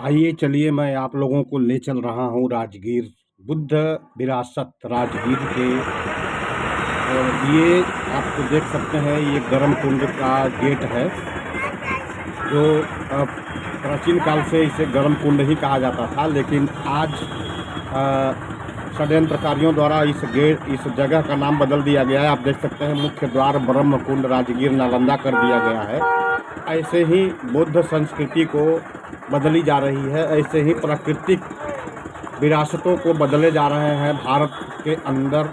आइए चलिए मैं आप लोगों को ले चल रहा हूँ राजगीर बुद्ध विरासत राजगीर के। ये आपको देख सकते हैं, ये गर्म कुंड का गेट है जो प्राचीन काल से इसे गर्म कुंड ही कहा जाता था, लेकिन आज षड्यंत्रकारियों द्वारा इस जगह का नाम बदल दिया गया है। आप देख सकते हैं मुख्य द्वार ब्रह्म कुंड राजगीर नालंदा कर दिया गया है। ऐसे ही बौद्ध संस्कृति को बदली जा रही है, ऐसे ही प्राकृतिक विरासतों को बदले जा रहे हैं भारत के अंदर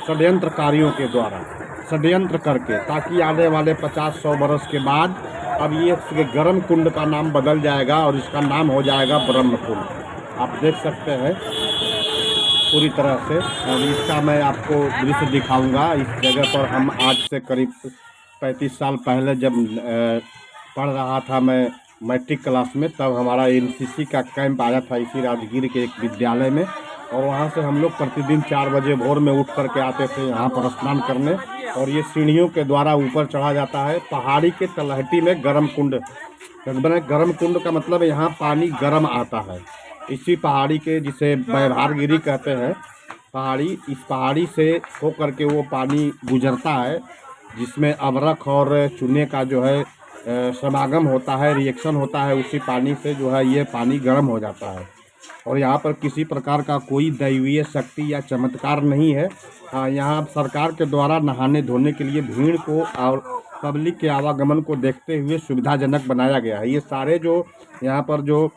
षड्यंत्रकारियों के द्वारा षड्यंत्र करके, ताकि आने वाले 50-100 वर्ष के बाद अब ये गर्म कुंड का नाम बदल जाएगा और इसका नाम हो जाएगा ब्रह्म कुंड। आप देख सकते हैं पूरी तरह से। अब इसका मैं आपको दृश्य दिखाऊंगा। इस जगह पर हम आज से करीब 35 साल पहले जब पढ़ रहा था मैं मैट्रिक क्लास में, तब हमारा एनसीसी का कैंप आया था इसी राजगीर के एक विद्यालय में, और वहाँ से हम लोग प्रतिदिन 4 बजे भोर में उठ करके आते थे यहाँ पर स्नान करने। और ये सीढ़ियों के द्वारा ऊपर चढ़ा जाता है पहाड़ी के तलहटी में गर्म कुंड। गर्म कुंड का मतलब यहाँ पानी गर्म आता है। इसी पहाड़ी के, जिसे व्यवहारगिरी कहते हैं पहाड़ी, इस पहाड़ी से होकर के वो पानी गुजरता है, जिसमें अबरख और चूने का जो है समागम होता है, रिएक्शन होता है। उसी पानी से जो है ये पानी गर्म हो जाता है। और यहाँ पर किसी प्रकार का कोई दैवीय शक्ति या चमत्कार नहीं है। हाँ, यहाँ सरकार के द्वारा नहाने धोने के लिए भीड़ को और पब्लिक के आवागमन को देखते हुए सुविधाजनक बनाया गया है। ये सारे जो यहाँ पर जो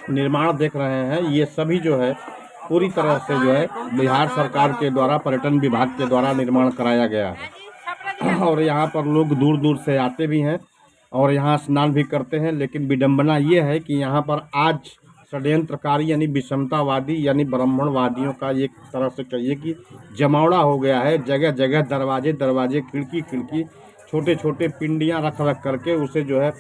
निर्माण देख रहे हैं, ये सभी जो है पूरी तरह से जो है बिहार सरकार के द्वारा, पर्यटन विभाग के द्वारा निर्माण कराया गया है। और यहाँ पर लोग दूर दूर से आते भी हैं और यहाँ स्नान भी करते हैं। लेकिन विडंबना ये है कि यहाँ पर आज षड्यंत्रकारी यानी विषमतावादी यानी ब्राह्मणवादियों का एक तरह से कहिए कि जमावड़ा हो गया है। जगह जगह दरवाजे दरवाजे, खिड़की खिड़की, छोटे छोटे पिंडियाँ रख रख करके उसे जो है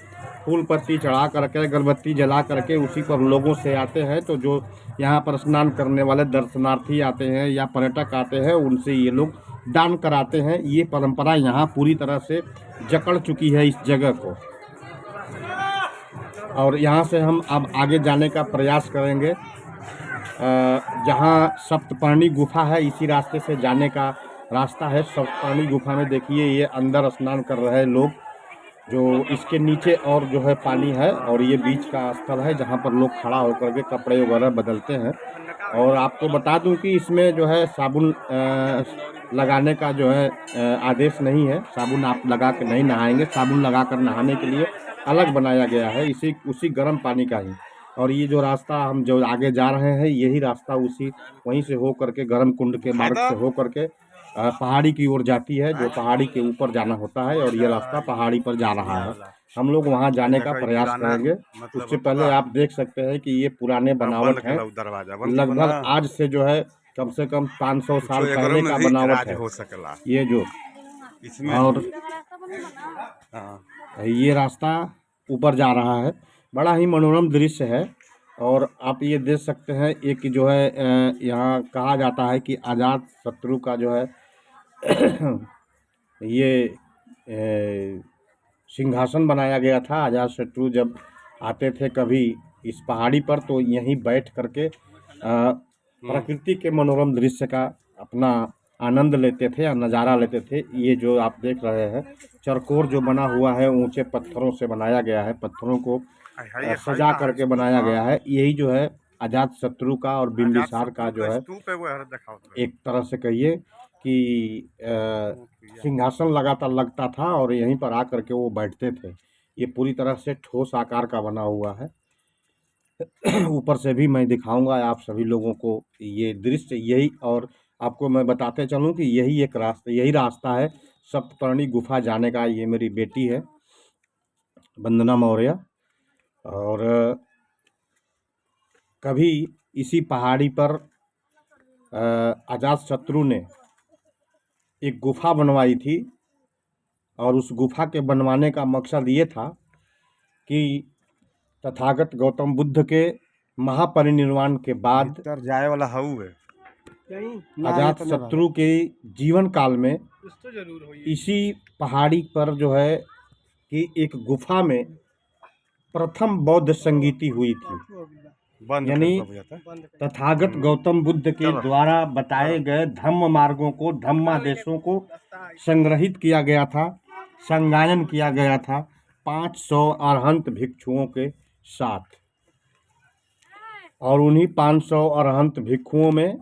फूल पत्ती चढ़ा करके, अगरबत्ती जला करके उसी पर लोगों से आते हैं। तो जो यहाँ पर स्नान करने वाले दर्शनार्थी आते हैं या पर्यटक आते हैं, उनसे ये लोग दान कराते हैं। ये परंपरा यहाँ पूरी तरह से जकड़ चुकी है इस जगह को। और यहाँ से हम अब आगे जाने का प्रयास करेंगे। जहाँ सप्तपर्णी गुफा है, इसी रास्ते से जाने का रास्ता है। सप्तपर्णी गुफा में देखिए ये अंदर स्नान कर रहे हैं लोग, जो इसके नीचे और जो है पानी है, और ये बीच का स्थल है जहाँ पर लोग खड़ा होकर के कपड़े वगैरह बदलते हैं। और आपको बता दूं कि इसमें जो है साबुन लगाने का जो है आदेश नहीं है। साबुन आप लगा के नहीं नहाएंगे, साबुन लगा कर नहाने के लिए अलग बनाया गया है उसी गर्म पानी का ही। और ये जो रास्ता हम जो आगे जा रहे हैं, यही रास्ता वहीं से हो करके गर्म कुंड के मार्ग से हो करके पहाड़ी की ओर जाती है, जो पहाड़ी के ऊपर जाना होता है। और ये रास्ता पहाड़ी पर जा रहा है। हम लोग वहाँ जाने का प्रयास करेंगे। उससे पहले आप देख सकते हैं कि ये पुराने बनावट है, लगभग आज से जो है कम से कम 500 साल पहले का बनावट है ये जो। और ये रास्ता ऊपर जा रहा है, बड़ा ही मनोरम दृश्य है। और आप ये देख सकते हैं एक जो है यहाँ कहा जाता है कि अजात शत्रु का जो है ये सिंहासन बनाया गया था। अजात शत्रु जब आते थे कभी इस पहाड़ी पर, तो यहीं बैठ करके प्रकृति के मनोरम दृश्य का अपना आनंद लेते थे या नज़ारा लेते थे। ये जो आप देख रहे हैं चरकोर जो बना हुआ है, ऊंचे पत्थरों से बनाया गया है, पत्थरों को सजा करके बनाया गया है। यही जो है अजात शत्रु का और बिंबिसार का जो है एक तरह से कहिए कि सिंहासन लगातार लगता था और यहीं पर आकर के वो बैठते थे। ये पूरी तरह से ठोस आकार का बना हुआ है। ऊपर से भी मैं दिखाऊंगा आप सभी लोगों को ये दृश्य। यही, और आपको मैं बताते चलूं कि यही रास्ता है सप्तपर्णी गुफा जाने का। ये मेरी बेटी है वंदना मौर्य, और कभी इसी पहाड़ी पर अजात शत्रु ने एक गुफा बनवाई थी। और उस गुफा के बनवाने का मकसद ये था कि तथागत गौतम बुद्ध के महापरिनिर्वाण के बाद जाए वाला है अजात शत्रु के जीवन काल में इसी पहाड़ी पर जो है कि एक गुफा में प्रथम बौद्ध संगीति हुई थी। यानी तथागत गौतम बुद्ध के द्वारा बताए गए धम्म मार्गों को, धम्मादेशों को संग्रहित किया गया था, संगायन किया गया था 500 अरहंत भिक्षुओं के साथ। और उन्हीं 500 अरहंत भिक्षुओं में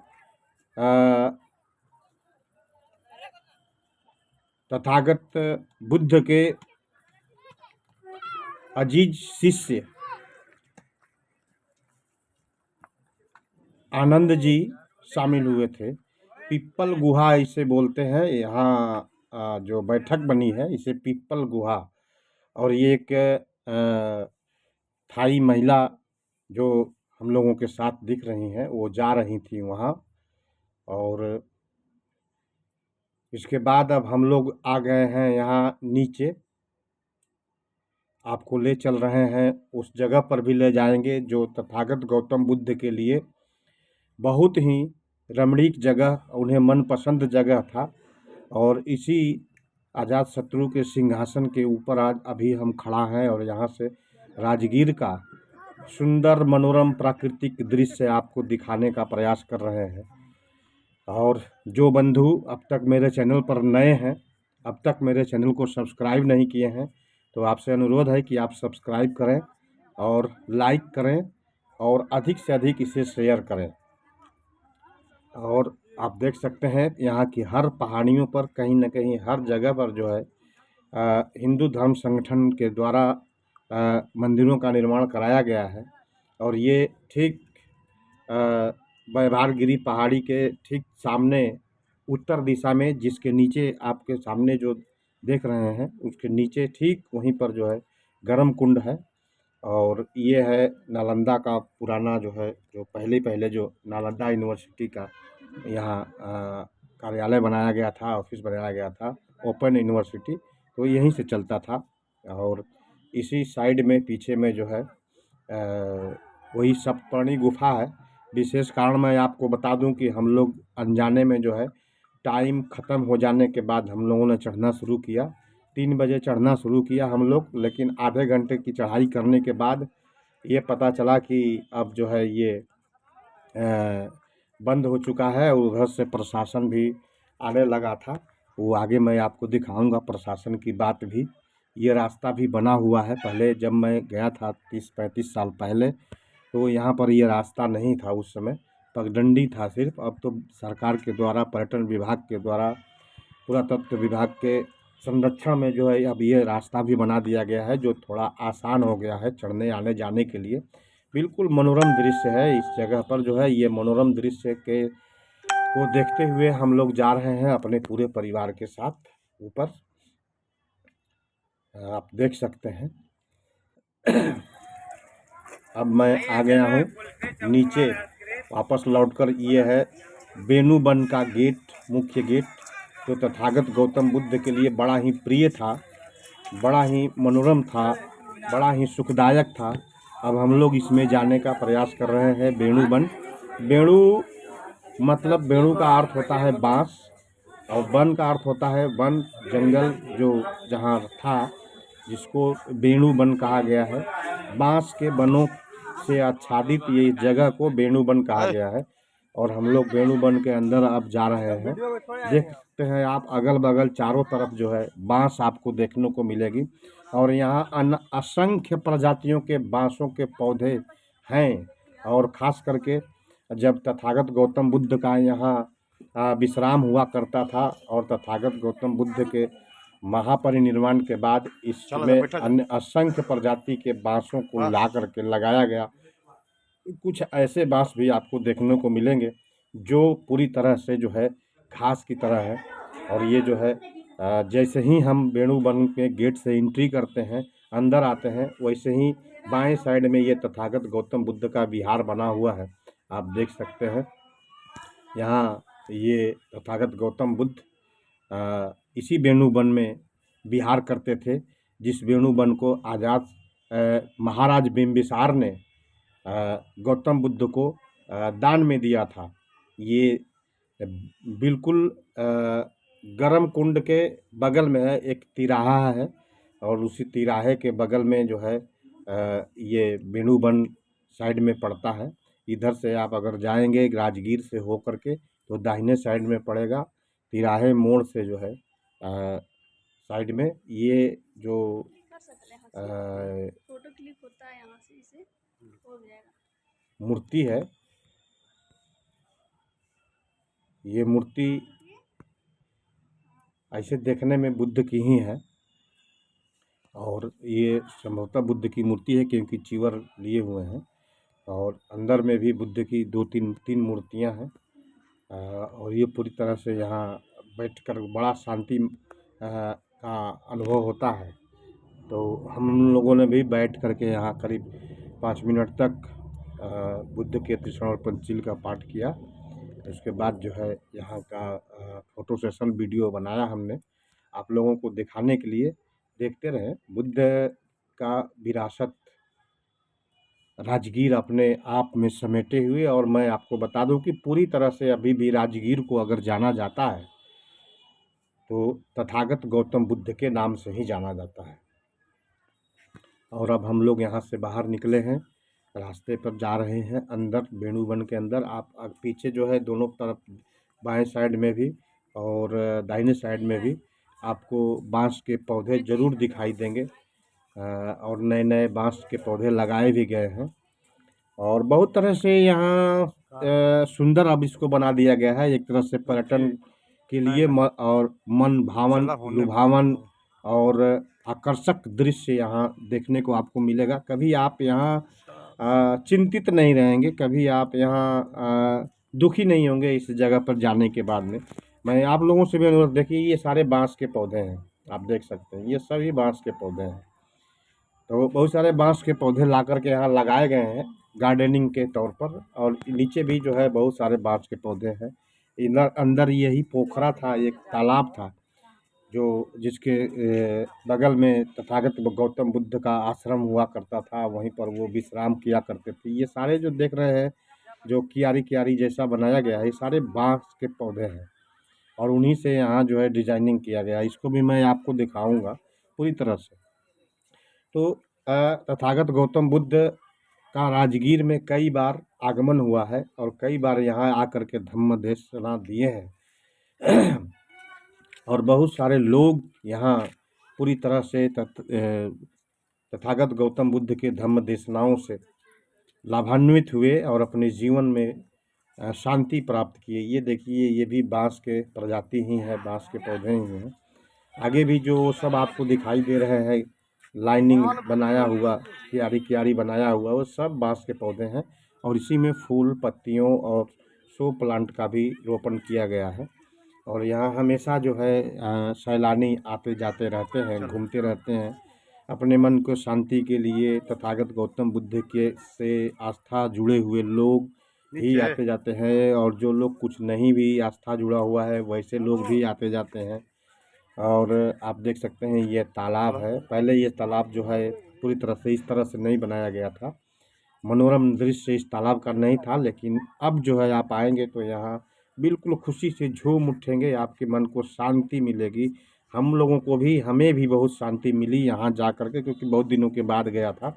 तथागत बुद्ध के अजीज शिष्य आनंद जी शामिल हुए थे। पिप्पल गुहा इसे बोलते हैं। यहाँ जो बैठक बनी है इसे पिप्पल गुहा, और ये एक थाई महिला जो हम लोगों के साथ दिख रही हैं वो जा रही थी वहाँ। और इसके बाद अब हम लोग आ गए हैं यहाँ नीचे, आपको ले चल रहे हैं उस जगह पर भी ले जाएंगे जो तथागत गौतम बुद्ध के लिए बहुत ही रमणीक जगह, उन्हें मनपसंद जगह था। और इसी अजातशत्रु के सिंहासन के ऊपर आज अभी हम खड़ा हैं और यहाँ से राजगीर का सुंदर मनोरम प्राकृतिक दृश्य आपको दिखाने का प्रयास कर रहे हैं। और जो बंधु अब तक मेरे चैनल पर नए हैं, अब तक मेरे चैनल को सब्सक्राइब नहीं किए हैं, तो आपसे अनुरोध है कि आप सब्सक्राइब करें और लाइक करें और अधिक से अधिक इसे शेयर करें। और आप देख सकते हैं यहाँ की हर पहाड़ियों पर कहीं न कहीं हर जगह पर जो है हिंदू धर्म संगठन के द्वारा मंदिरों का निर्माण कराया गया है। और ये ठीक वैभारगिरी पहाड़ी के ठीक सामने उत्तर दिशा में, जिसके नीचे आपके सामने जो देख रहे हैं उसके नीचे ठीक वहीं पर जो है गर्म कुंड है। और ये है नालंदा का पुराना जो है, जो पहले जो नालंदा यूनिवर्सिटी का यहाँ कार्यालय बनाया गया था, ऑफिस बनाया गया था, ओपन यूनिवर्सिटी, तो यहीं से चलता था। और इसी साइड में पीछे में जो है वही सप्तर्षि गुफा है। विशेष कारण मैं आपको बता दूं कि हम लोग अनजाने में जो है टाइम ख़त्म हो जाने के बाद हम लोगों ने चढ़ना शुरू किया। 3 बजे चढ़ना शुरू किया हम लोग, लेकिन आधे घंटे की चढ़ाई करने के बाद ये पता चला कि अब जो है ये बंद हो चुका है। और उधर से प्रशासन भी आने लगा था, वो आगे मैं आपको दिखाऊंगा प्रशासन की बात भी। ये रास्ता भी बना हुआ है। पहले जब मैं गया था 30-35 साल पहले, तो यहाँ पर ये रास्ता नहीं था, उस समय पगडंडी था सिर्फ। अब तो सरकार के द्वारा, पर्यटन विभाग के द्वारा, पुरातत्व विभाग के संरक्षण में जो है अब ये रास्ता भी बना दिया गया है, जो थोड़ा आसान हो गया है चढ़ने आने जाने के लिए। बिल्कुल मनोरम दृश्य है इस जगह पर जो है। ये मनोरम दृश्य के को देखते हुए हम लोग जा रहे हैं अपने पूरे परिवार के साथ ऊपर, आप देख सकते हैं। अब मैं आ गया हूँ नीचे वापस लौटकर। ये है बेनू वन का गेट, मुख्य गेट, जो तथागत गौतम बुद्ध के लिए बड़ा ही प्रिय था, बड़ा ही मनोरम था, बड़ा ही सुखदायक था। अब हम लोग इसमें जाने का प्रयास कर रहे हैं। बेणु वन, बेणु मतलब बेणु का अर्थ होता है बांस, और वन का अर्थ होता है वन, जंगल जो जहाँ था, जिसको बेणु वन कहा गया है। बांस के वनों से आच्छादित ये जगह को बेणु वन कहा गया है। और हम लोग बेणु वन के अंदर अब जा रहे हैं। देख सकते हैं आप अगल बगल चारों तरफ जो है बांस आपको देखने को मिलेगी। और यहाँ असंख्य प्रजातियों के बांसों के पौधे हैं। और ख़ास करके जब तथागत गौतम बुद्ध का यहाँ विश्राम हुआ करता था, और तथागत गौतम बुद्ध के महापरिनिर्वाण के बाद इसमें अन्य असंख्य प्रजाति के बांसों को ला करके लगाया गया। कुछ ऐसे बांस भी आपको देखने को मिलेंगे जो पूरी तरह से जो है घास की तरह है। और ये जो है जैसे ही हम बेणु वन के गेट से एंट्री करते हैं, अंदर आते हैं, वैसे ही बाएं साइड में ये तथागत गौतम बुद्ध का विहार बना हुआ है, आप देख सकते हैं। यहाँ ये तथागत गौतम बुद्ध इसी बेणु वन में विहार करते थे, जिस बेणु वन को आजाद महाराज बिंबिसार ने गौतम बुद्ध को दान में दिया था। ये बिल्कुल गर्म कुंड के बगल में है, एक तिराहा है, और उसी तिराहे के बगल में जो है ये बेणुबन साइड में पड़ता है। इधर से आप अगर जाएंगे राजगीर से हो करके तो दाहिने साइड में पड़ेगा, तिराहे मोड़ से जो है साइड में ये जो फोटो क्लिक होता है यहाँ से, इसे हो जाएगा। मूर्ति है, ये मूर्ति ऐसे देखने में बुद्ध की ही है और ये संभवतः बुद्ध की मूर्ति है क्योंकि चीवर लिए हुए हैं और अंदर में भी बुद्ध की तीन मूर्तियां हैं। और ये पूरी तरह से यहाँ बैठकर बड़ा शांति का अनुभव होता है। तो हम लोगों ने भी बैठ करके यहाँ करीब 5 मिनट तक बुद्ध के त्रिशूल पंचिल का पाठ किया। उसके बाद जो है यहाँ का फ़ोटो सेशन वीडियो बनाया हमने आप लोगों को दिखाने के लिए। देखते रहें बुद्ध का विरासत राजगीर अपने आप में समेटे हुए। और मैं आपको बता दूं कि पूरी तरह से अभी भी राजगीर को अगर जाना जाता है तो तथागत गौतम बुद्ध के नाम से ही जाना जाता है। और अब हम लोग यहाँ से बाहर निकले हैं, रास्ते पर जा रहे हैं अंदर बेणुबन के अंदर। आप पीछे जो है दोनों तरफ बाएं साइड में भी और दाहिने साइड में भी आपको बांस के पौधे ज़रूर दिखाई देंगे और नए नए बांस के पौधे लगाए भी गए हैं। और बहुत तरह से यहाँ सुंदर अब इसको बना दिया गया है, एक तरह से पर्यटन के लिए और मन भावन लुभावन और आकर्षक दृश्य यहाँ देखने को आपको मिलेगा। कभी आप यहाँ चिंतित नहीं रहेंगे, कभी आप यहाँ दुखी नहीं होंगे इस जगह पर जाने के बाद में। मैं आप लोगों से भी अनुरोध, देखिए ये सारे बांस के पौधे हैं, आप देख सकते हैं ये सभी बांस के पौधे हैं। तो बहुत सारे बांस के पौधे ला करके यहाँ लगाए गए हैं गार्डनिंग के तौर पर। और नीचे भी जो है बहुत सारे बांस के पौधे हैं। इधर अंदर यही पोखरा था, एक तालाब था जो जिसके बगल में तथागत गौतम बुद्ध का आश्रम हुआ करता था, वहीं पर वो विश्राम किया करते थे। ये सारे जो देख रहे हैं जो कियारी कियारी जैसा बनाया गया है, ये सारे बांस के पौधे हैं और उन्हीं से यहाँ जो है डिजाइनिंग किया गया है। इसको भी मैं आपको दिखाऊंगा पूरी तरह से। तो तथागत गौतम बुद्ध का राजगीर में कई बार आगमन हुआ है और कई बार यहाँ आकर के धम्म देशना दिए हैं और बहुत सारे लोग यहाँ पूरी तरह से तथागत गौतम बुद्ध के धम्म देशनाओं से लाभान्वित हुए और अपने जीवन में शांति प्राप्त किए। ये देखिए ये भी बांस के प्रजाति ही है, बांस के पौधे ही हैं। आगे भी जो सब आपको दिखाई दे रहे हैं लाइनिंग बनाया हुआ, क्यारी क्यारी बनाया हुआ, वो सब बांस के पौधे हैं और इसी में फूल पत्तियों और शो प्लांट का भी रोपण किया गया है। और यहाँ हमेशा जो है सैलानी आते जाते रहते हैं, घूमते रहते हैं अपने मन को शांति के लिए। तथागत गौतम बुद्ध के से आस्था जुड़े हुए लोग भी आते जाते हैं और जो लोग कुछ नहीं भी आस्था जुड़ा हुआ है वैसे लोग भी आते जाते हैं। और आप देख सकते हैं ये तालाब है। पहले ये तालाब जो है पूरी तरह से इस तरह से नहीं बनाया गया था, मनोरम दृश्य इस तालाब का नहीं था, लेकिन अब जो है आप आएंगे तो यहाँ बिल्कुल खुशी से झूम उठेंगे, आपके मन को शांति मिलेगी। हम लोगों को भी, हमें भी बहुत शांति मिली यहाँ जा कर के, क्योंकि बहुत दिनों के बाद गया था।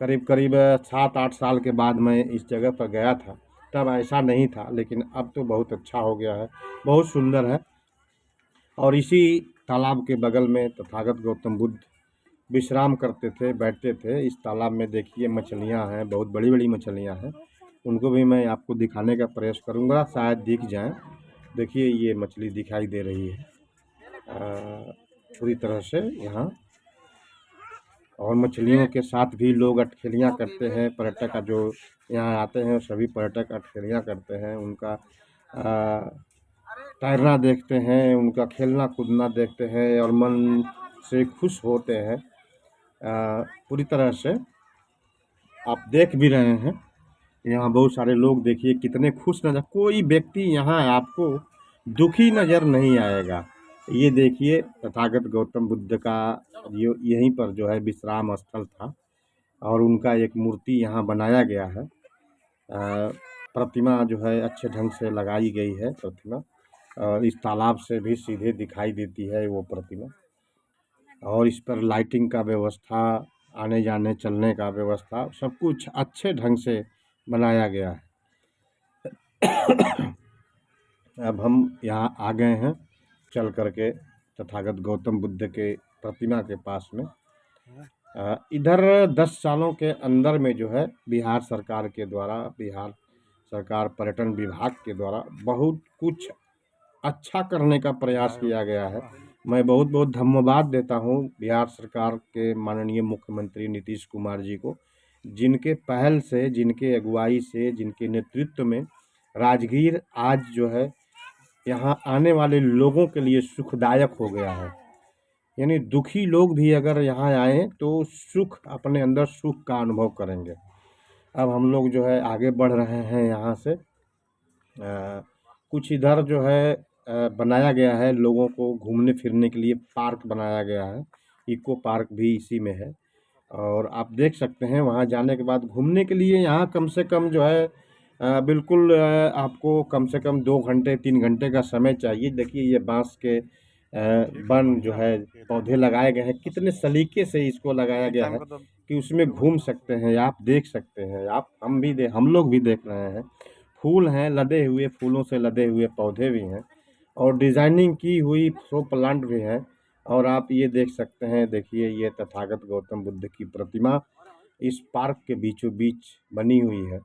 करीब करीब 7-8 साल के बाद मैं इस जगह पर गया था, तब ऐसा नहीं था, लेकिन अब तो बहुत अच्छा हो गया है, बहुत सुंदर है। और इसी तालाब के बगल में तथागत गौतम बुद्ध विश्राम करते थे, बैठते थे। इस तालाब में देखिए मछलियां हैं, बहुत बड़ी बड़ी मछलियां हैं, उनको भी मैं आपको दिखाने का प्रयास करूंगा, शायद दिख जाएं। देखिए ये मछली दिखाई दे रही है पूरी तरह से यहाँ। और मछलियों के साथ भी लोग अटखेलियाँ करते हैं, पर्यटक जो यहाँ आते हैं सभी पर्यटक अटखेलियाँ करते हैं, उनका तैरना देखते हैं, उनका खेलना कूदना देखते हैं और मन से खुश होते हैं। पूरी तरह से आप देख भी रहे हैं यहाँ बहुत सारे लोग, देखिए कितने खुश नजर, कोई व्यक्ति यहाँ आपको दुखी नज़र नहीं आएगा। ये देखिए तथागत गौतम बुद्ध का यहीं पर जो है विश्राम स्थल था और उनका एक मूर्ति यहाँ बनाया गया है। प्रतिमा जो है अच्छे ढंग से लगाई गई है प्रतिमा, और इस तालाब से भी सीधे दिखाई देती है वो प्रतिमा। और इस पर लाइटिंग का व्यवस्था आने जाने चलने का व्यवस्था सब कुछ अच्छे ढंग से बनाया गया है। अब हम यहाँ आ गए हैं चल करके तथागत गौतम बुद्ध के प्रतिमा के पास में। इधर 10 सालों के अंदर में जो है बिहार सरकार के द्वारा, बिहार सरकार पर्यटन विभाग के द्वारा बहुत कुछ अच्छा करने का प्रयास किया गया है। मैं बहुत बहुत धन्यवाद देता हूँ बिहार सरकार के माननीय मुख्यमंत्री नीतीश कुमार जी को, जिनके पहल से, जिनके अगुवाई से, जिनके नेतृत्व में राजगीर आज जो है यहाँ आने वाले लोगों के लिए सुखदायक हो गया है। यानी दुखी लोग भी अगर यहाँ आए तो सुख, अपने अंदर सुख का अनुभव करेंगे। अब हम लोग जो है आगे बढ़ रहे हैं यहाँ से। कुछ इधर जो है बनाया गया है लोगों को घूमने फिरने के लिए, पार्क बनाया गया है, इको पार्क भी इसी में है। और आप देख सकते हैं वहाँ जाने के बाद घूमने के लिए यहाँ कम से कम जो है बिल्कुल आपको कम से कम 2 घंटे 3 घंटे का समय चाहिए। देखिए ये बांस के वन जो है पौधे लगाए गए हैं, कितने सलीके से इसको लगाया गया है कि उसमें घूम सकते हैं आप, देख सकते हैं आप, हम लोग भी देख रहे हैं। फूल हैं लदे हुए, फूलों से लदे हुए पौधे भी हैं और डिज़ाइनिंग की हुई शो प्लांट भी है। और आप ये देख सकते हैं, देखिए ये तथागत गौतम बुद्ध की प्रतिमा इस पार्क के बीचों बीच बनी हुई है,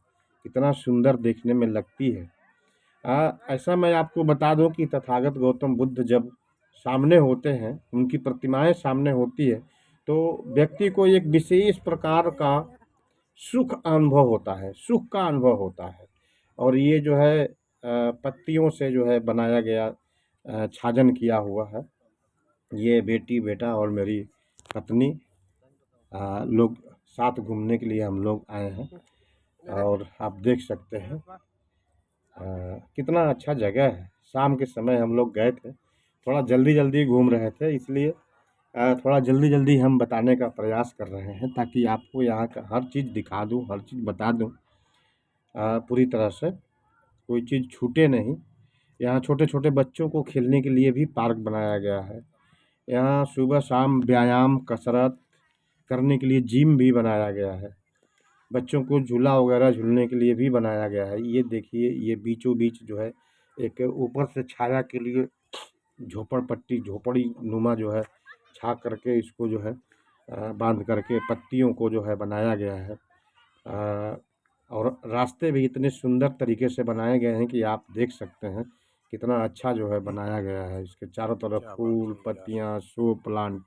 कितना सुंदर देखने में लगती है। ऐसा मैं आपको बता दूं कि तथागत गौतम बुद्ध जब सामने होते हैं, उनकी प्रतिमाएं सामने होती है, तो व्यक्ति को एक विशेष प्रकार का सुख अनुभव होता है, सुख का अनुभव होता है। और ये जो है पत्तियों से जो है बनाया गया, छाजन किया हुआ है। ये बेटी बेटा और मेरी पत्नी लोग साथ घूमने के लिए हम लोग आए हैं। और आप देख सकते हैं कितना अच्छा जगह है। शाम के समय हम लोग गए थे, थोड़ा जल्दी जल्दी घूम रहे थे, इसलिए थोड़ा जल्दी जल्दी हम बताने का प्रयास कर रहे हैं ताकि आपको यहाँ का हर चीज़ दिखा दूँ, हर चीज़ बता दूँ पूरी तरह से, कोई चीज़ छूटे नहीं। यहाँ छोटे छोटे बच्चों को खेलने के लिए भी पार्क बनाया गया है। यहाँ सुबह शाम व्यायाम कसरत करने के लिए जिम भी बनाया गया है। बच्चों को झूला वगैरह झूलने के लिए भी बनाया गया है। ये देखिए ये बीचों बीच जो है एक ऊपर से छाया के लिए झोपड़पट्टी, झोपड़ी नुमा जो है छा करके इसको जो है बांध करके पत्तियों को जो है बनाया गया है। और रास्ते भी इतने सुंदर तरीके से बनाए गए हैं कि आप देख सकते हैं कितना अच्छा जो है बनाया गया है। इसके चारों तरफ फूल पत्तियाँ, शो प्लांट,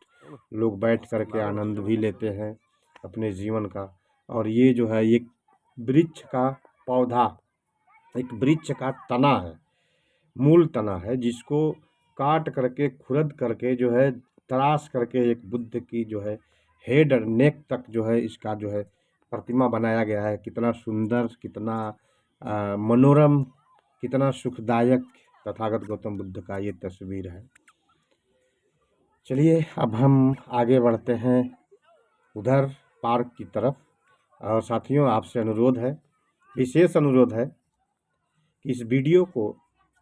लोग बैठ करके आनंद भी लेते हैं अपने जीवन का। और ये जो है एक वृक्ष का पौधा, एक वृक्ष का तना है, मूल तना है, जिसको काट करके खुरद करके जो है तराश करके एक बुद्ध की जो है हेड और नेक तक जो है इसका जो है प्रतिमा बनाया गया है। कितना सुंदर, कितना मनोरम, कितना सुखदायक तथागत गौतम बुद्ध का ये तस्वीर है। चलिए अब हम आगे बढ़ते हैं उधर पार्क की तरफ। और साथियों आपसे अनुरोध है, विशेष अनुरोध है कि इस वीडियो को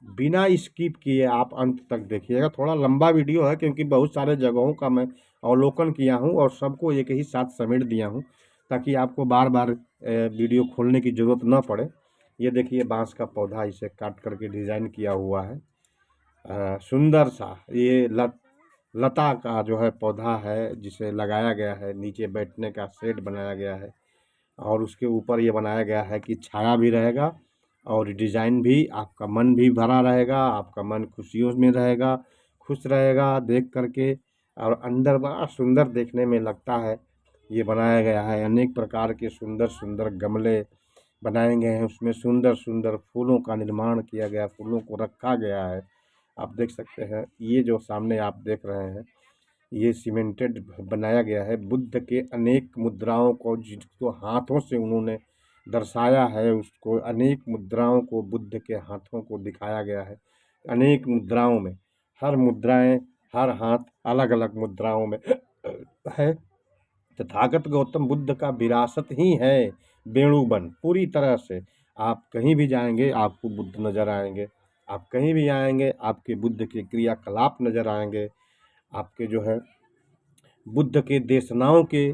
बिना स्किप किए आप अंत तक देखिएगा। थोड़ा लंबा वीडियो है क्योंकि बहुत सारे जगहों का मैं अवलोकन किया हूं और सबको एक ही साथ समेट दिया हूं ताकि आपको बार बार वीडियो खोलने की ज़रूरत न पड़े। ये देखिए बांस का पौधा, इसे काट करके डिज़ाइन किया हुआ है, सुंदर सा। ये लता का जो है पौधा है जिसे लगाया गया है, नीचे बैठने का शेड बनाया गया है और उसके ऊपर ये बनाया गया है कि छाया भी रहेगा और डिज़ाइन भी, आपका मन भी भरा रहेगा, आपका मन खुशियों में रहेगा, खुश रहेगा देख करके। और अंदर बड़ा सुंदर देखने में लगता है। ये बनाया गया है, अनेक प्रकार के सुंदर सुंदर गमले बनाए गए हैं, उसमें सुंदर सुंदर फूलों का निर्माण किया गया, फूलों को रखा गया है। आप देख सकते हैं ये जो सामने आप देख रहे हैं ये सीमेंटेड बनाया गया है। बुद्ध के अनेक मुद्राओं को, जिसको हाथों से उन्होंने दर्शाया है, उसको अनेक मुद्राओं को, बुद्ध के हाथों को दिखाया गया है। अनेक मुद्राओं में, हर मुद्राएं, हर हाथ अलग अलग मुद्राओं में है। तथागत गौतम बुद्ध का विरासत ही है वेणुवन। पूरी तरह से आप कहीं भी जाएंगे आपको बुद्ध नज़र आएंगे, आप कहीं भी आएंगे आपके बुद्ध के क्रियाकलाप नज़र आएंगे, आपके जो है बुद्ध के देशनाओं के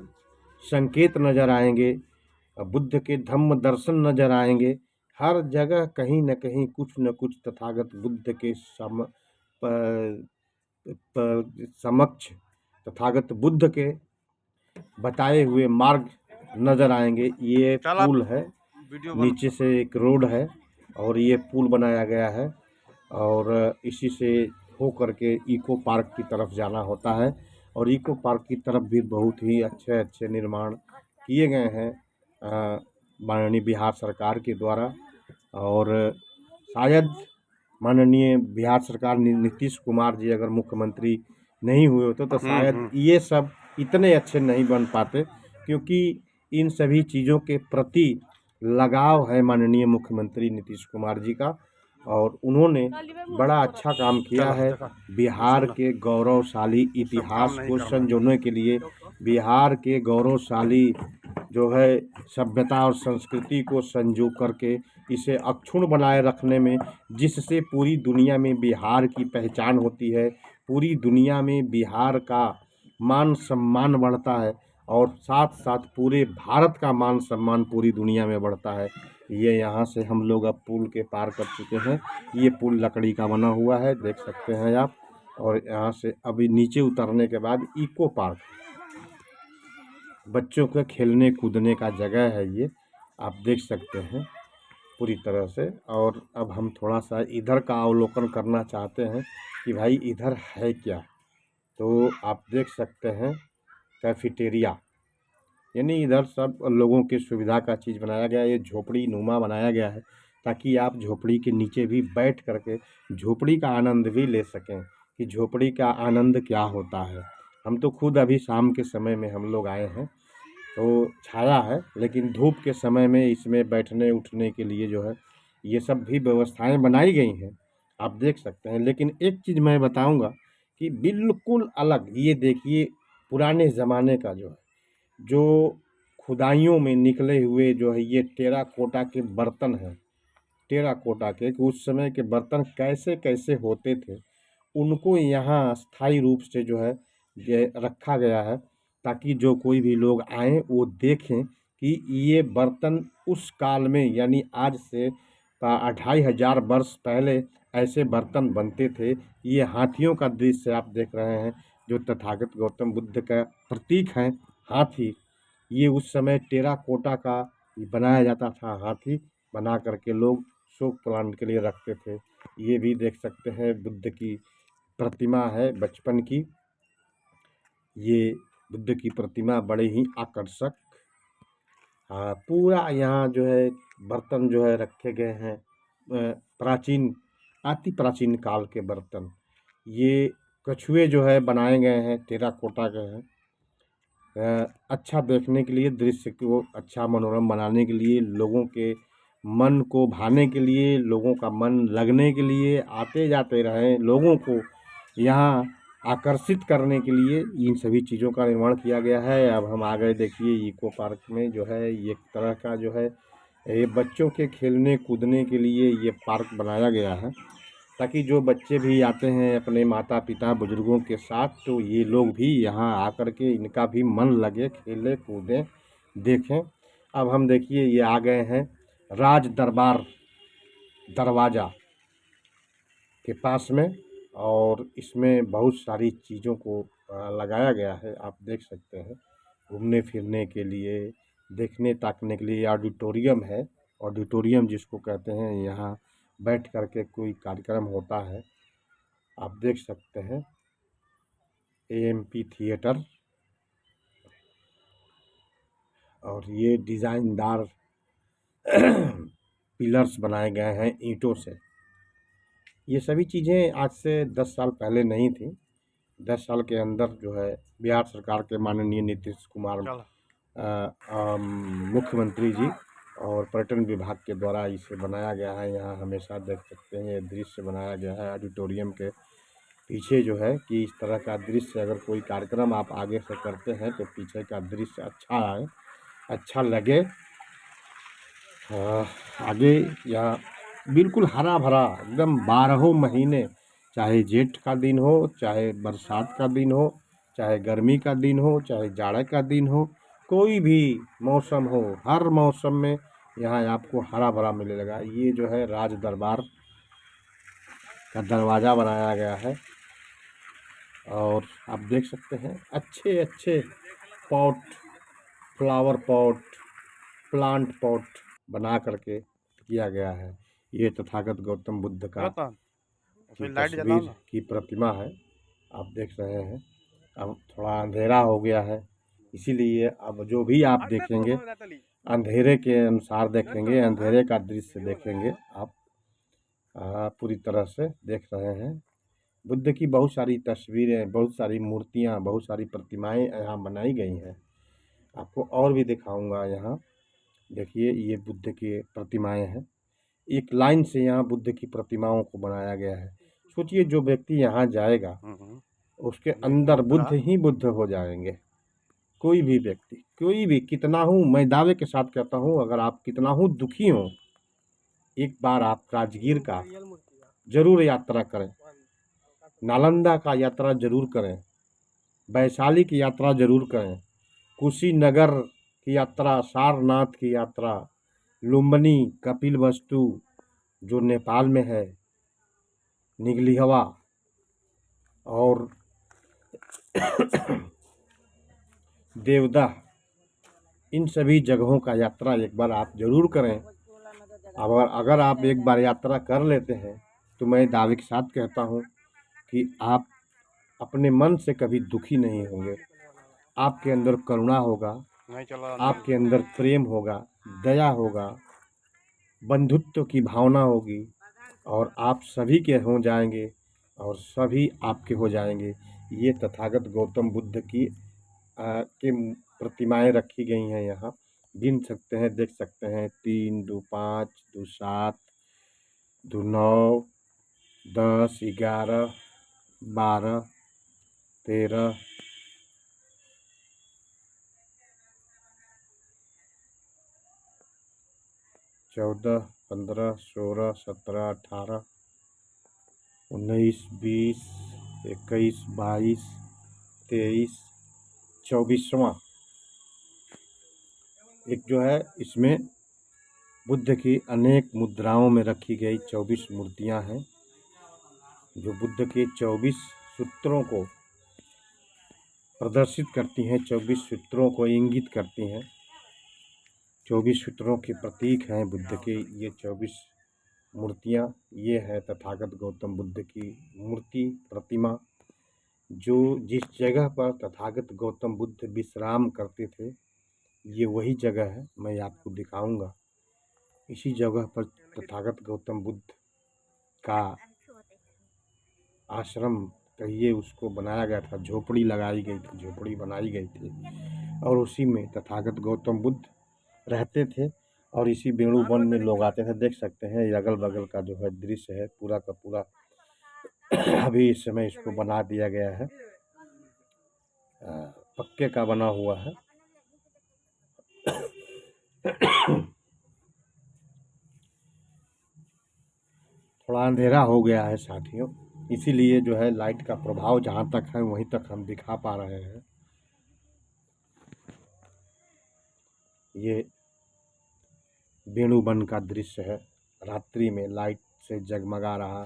संकेत नज़र आएंगे, बुद्ध के धम्म दर्शन नज़र आएंगे। हर जगह कहीं न कहीं कुछ न कुछ तथागत बुद्ध के समक्ष तथागत बुद्ध के बताए हुए मार्ग नज़र आएंगे। ये पुल है, नीचे से एक रोड है और ये पुल बनाया गया है और इसी से हो करके इको पार्क की तरफ जाना होता है। और इको पार्क की तरफ भी बहुत ही अच्छे अच्छे निर्माण किए गए हैं माननीय बिहार सरकार के द्वारा। और शायद माननीय बिहार सरकार नीतीश कुमार जी अगर मुख्यमंत्री नहीं हुए होते तो शायद ये सब इतने अच्छे नहीं बन पाते, क्योंकि इन सभी चीज़ों के प्रति लगाव है माननीय मुख्यमंत्री नीतीश कुमार जी का और उन्होंने बड़ा अच्छा काम किया है। बिहार के गौरवशाली इतिहास को संजोने के लिए, बिहार के गौरवशाली जो है सभ्यता और संस्कृति को संजो करके इसे अक्षुण्ण बनाए रखने में, जिससे पूरी दुनिया में बिहार की पहचान होती है, पूरी दुनिया में बिहार का मान सम्मान बढ़ता है और साथ साथ पूरे भारत का मान सम्मान पूरी दुनिया में बढ़ता है। ये यहाँ से हम लोग अब पुल के पार कर चुके हैं। ये पुल लकड़ी का बना हुआ है, देख सकते हैं आप। और यहाँ से अभी नीचे उतरने के बाद इको पार्क, बच्चों के खेलने कूदने का जगह है, ये आप देख सकते हैं पूरी तरह से। और अब हम थोड़ा सा इधर का अवलोकन करना चाहते हैं कि भाई इधर है क्या। तो आप देख सकते हैं कैफेटेरिया, यानी इधर सब लोगों की सुविधा का चीज़ बनाया गया है। ये झोपड़ी नुमा बनाया गया है ताकि आप झोपड़ी के नीचे भी बैठ करके झोपड़ी का आनंद भी ले सकें कि झोपड़ी का आनंद क्या होता है। हम तो खुद अभी शाम के समय में हम लोग आए हैं, तो छाया है, लेकिन धूप के समय में इसमें बैठने उठने के लिए जो है ये सब भी व्यवस्थाएं बनाई गई हैं, आप देख सकते हैं। लेकिन एक चीज़ मैं बताऊंगा कि बिल्कुल अलग, ये देखिए पुराने ज़माने का जो खुदाइयों में निकले हुए जो है ये टेराकोटा के बर्तन हैं, टेराकोटा के, कि उस समय के बर्तन कैसे कैसे होते थे, उनको यहाँ स्थायी रूप से जो है ये रखा गया है ताकि जो कोई भी लोग आएँ वो देखें कि ये बर्तन उस काल में, यानी आज से 2500 वर्ष पहले ऐसे बर्तन बनते थे। ये हाथियों का दृश्य आप देख रहे हैं, जो तथागत गौतम बुद्ध का प्रतीक हैं हाथी। ये उस समय टेराकोटा का बनाया जाता था, हाथी बना करके लोग शो प्लांट के लिए रखते थे। ये भी देख सकते हैं बुद्ध की प्रतिमा है बचपन की, ये बुद्ध की प्रतिमा बड़े ही आकर्षक। पूरा यहाँ जो है बर्तन जो है रखे गए हैं, प्राचीन अति प्राचीन काल के बर्तन। ये कछुए जो है बनाए गए हैं, टेराकोटा के हैं। अच्छा देखने के लिए, दृश्य को अच्छा मनोरम बनाने के लिए, लोगों के मन को भाने के लिए, लोगों का मन लगने के लिए, आते जाते रहें लोगों को यहाँ आकर्षित करने के लिए इन सभी चीज़ों का निर्माण किया गया है। अब हम आ गए देखिए इको पार्क में, जो है ये एक तरह का जो है ये बच्चों के खेलने कूदने के लिए ये पार्क बनाया गया है, ताकि जो बच्चे भी आते हैं अपने माता पिता बुजुर्गों के साथ, तो ये लोग भी यहाँ आकर के इनका भी मन लगे, खेले कूदें देखें। अब हम देखिए ये आ गए हैं राज दरबार दरवाज़ा के पास में, और इसमें बहुत सारी चीज़ों को लगाया गया है, आप देख सकते हैं। घूमने फिरने के लिए, देखने ताकने के लिए ऑडिटोरियम है, ऑडिटोरियम जिसको कहते हैं, यहाँ बैठ करके कोई कार्यक्रम होता है, आप देख सकते हैं। एएमपी थिएटर, और ये डिज़ाइनदार पिलर्स बनाए गए हैं ईंटों से। ये सभी चीज़ें आज से 10 साल पहले नहीं थी। 10 साल के अंदर जो है बिहार सरकार के माननीय नीतीश कुमार मुख्यमंत्री जी और पर्यटन विभाग के द्वारा इसे बनाया गया है। यहाँ हमेशा देख सकते हैं ये दृश्य बनाया गया है ऑडिटोरियम के पीछे, जो है कि इस तरह का दृश्य अगर कोई कार्यक्रम आप आगे से करते हैं तो पीछे का दृश्य अच्छा आए, अच्छा लगे। आगे यहाँ बिल्कुल हरा भरा एकदम 12 महीने, चाहे जेठ का दिन हो, चाहे बरसात का दिन हो, चाहे गर्मी का दिन हो, चाहे जाड़े का दिन हो, कोई भी मौसम हो, हर मौसम में यहाँ आपको हरा भरा मिलेगा। ये जो है राज दरबार का दरवाज़ा बनाया गया है और आप देख सकते हैं अच्छे अच्छे pot, flower pot, plant pot बना करके किया गया है। ये तथागत गौतम बुद्ध का की तस्वीर की प्रतिमा है, आप देख रहे हैं। अब थोड़ा अंधेरा हो गया है, इसीलिए अब जो भी आप देखेंगे अंधेरे के अनुसार देखेंगे, अंधेरे का दृश्य देखेंगे आप। पूरी तरह से देख रहे हैं बुद्ध की बहुत सारी तस्वीरें, बहुत सारी मूर्तियां, बहुत सारी प्रतिमाएं यहाँ बनाई गई हैं। आपको और भी दिखाऊंगा। यहाँ देखिए ये बुद्ध की प्रतिमाएं हैं, एक लाइन से यहाँ बुद्ध की प्रतिमाओं को बनाया गया है। सोचिए जो व्यक्ति यहाँ जाएगा उसके अंदर बुद्ध ही बुद्ध हो जाएंगे। कोई भी व्यक्ति, कोई भी, कितना हूँ, मैं दावे के साथ कहता हूँ, अगर आप कितना हूँ दुखी हो, एक बार आप राजगीर का जरूर यात्रा करें, नालंदा का यात्रा जरूर करें, वैशाली की यात्रा जरूर करें, कुशीनगर की यात्रा, सारनाथ की यात्रा, लुम्बिनी, कपिलवस्तु जो नेपाल में है, निगलिहवा और देवदाह, इन सभी जगहों का यात्रा एक बार आप जरूर करें। अगर आप एक बार यात्रा कर लेते हैं तो मैं दावे के साथ कहता हूं कि आप अपने मन से कभी दुखी नहीं होंगे। आपके अंदर करुणा होगा, आपके अंदर प्रेम होगा, दया होगा, बंधुत्व की भावना होगी और आप सभी के हो जाएंगे और सभी आपके हो जाएंगे। ये तथागत गौतम बुद्ध की के प्रतिमाएं रखी गई हैं यहाँ, गिन सकते हैं, देख सकते हैं। 3, 2, 5, 2, 7, 2, 9, 10, 11, 12, 13, 14, 15, 16, 17, 18, 19, 20, 21, 22, 23, 24वां एक जो है, इसमें बुद्ध की अनेक मुद्राओं में रखी गई 24 मूर्तियां हैं जो बुद्ध के 24 सूत्रों को प्रदर्शित करती हैं, 24 सूत्रों को इंगित करती हैं। 24 सूत्रों के प्रतीक हैं बुद्ध के ये 24 मूर्तियां। ये है तथागत गौतम बुद्ध की मूर्ति, प्रतिमा, जो जिस जगह पर तथागत गौतम बुद्ध विश्राम करते थे, ये वही जगह है, मैं आपको दिखाऊंगा। इसी जगह पर तथागत गौतम बुद्ध का आश्रम कहिए उसको बनाया गया था, झोपड़ी लगाई गई थी, झोपड़ी बनाई गई थी और उसी में तथागत गौतम बुद्ध रहते थे और इसी बेणु वन में लोग आते थे। देख सकते हैं ये अगल बगल का जो है दृश्य है पूरा का पूरा। अभी इस समय इसको बना दिया गया है, पक्के का बना हुआ है। थोड़ा अंधेरा हो गया है साथियों, इसीलिए जो है लाइट का प्रभाव जहाँ तक है वहीं तक हम दिखा पा रहे हैं। ये वेणुवन का दृश्य है, रात्रि में लाइट से जगमगा रहा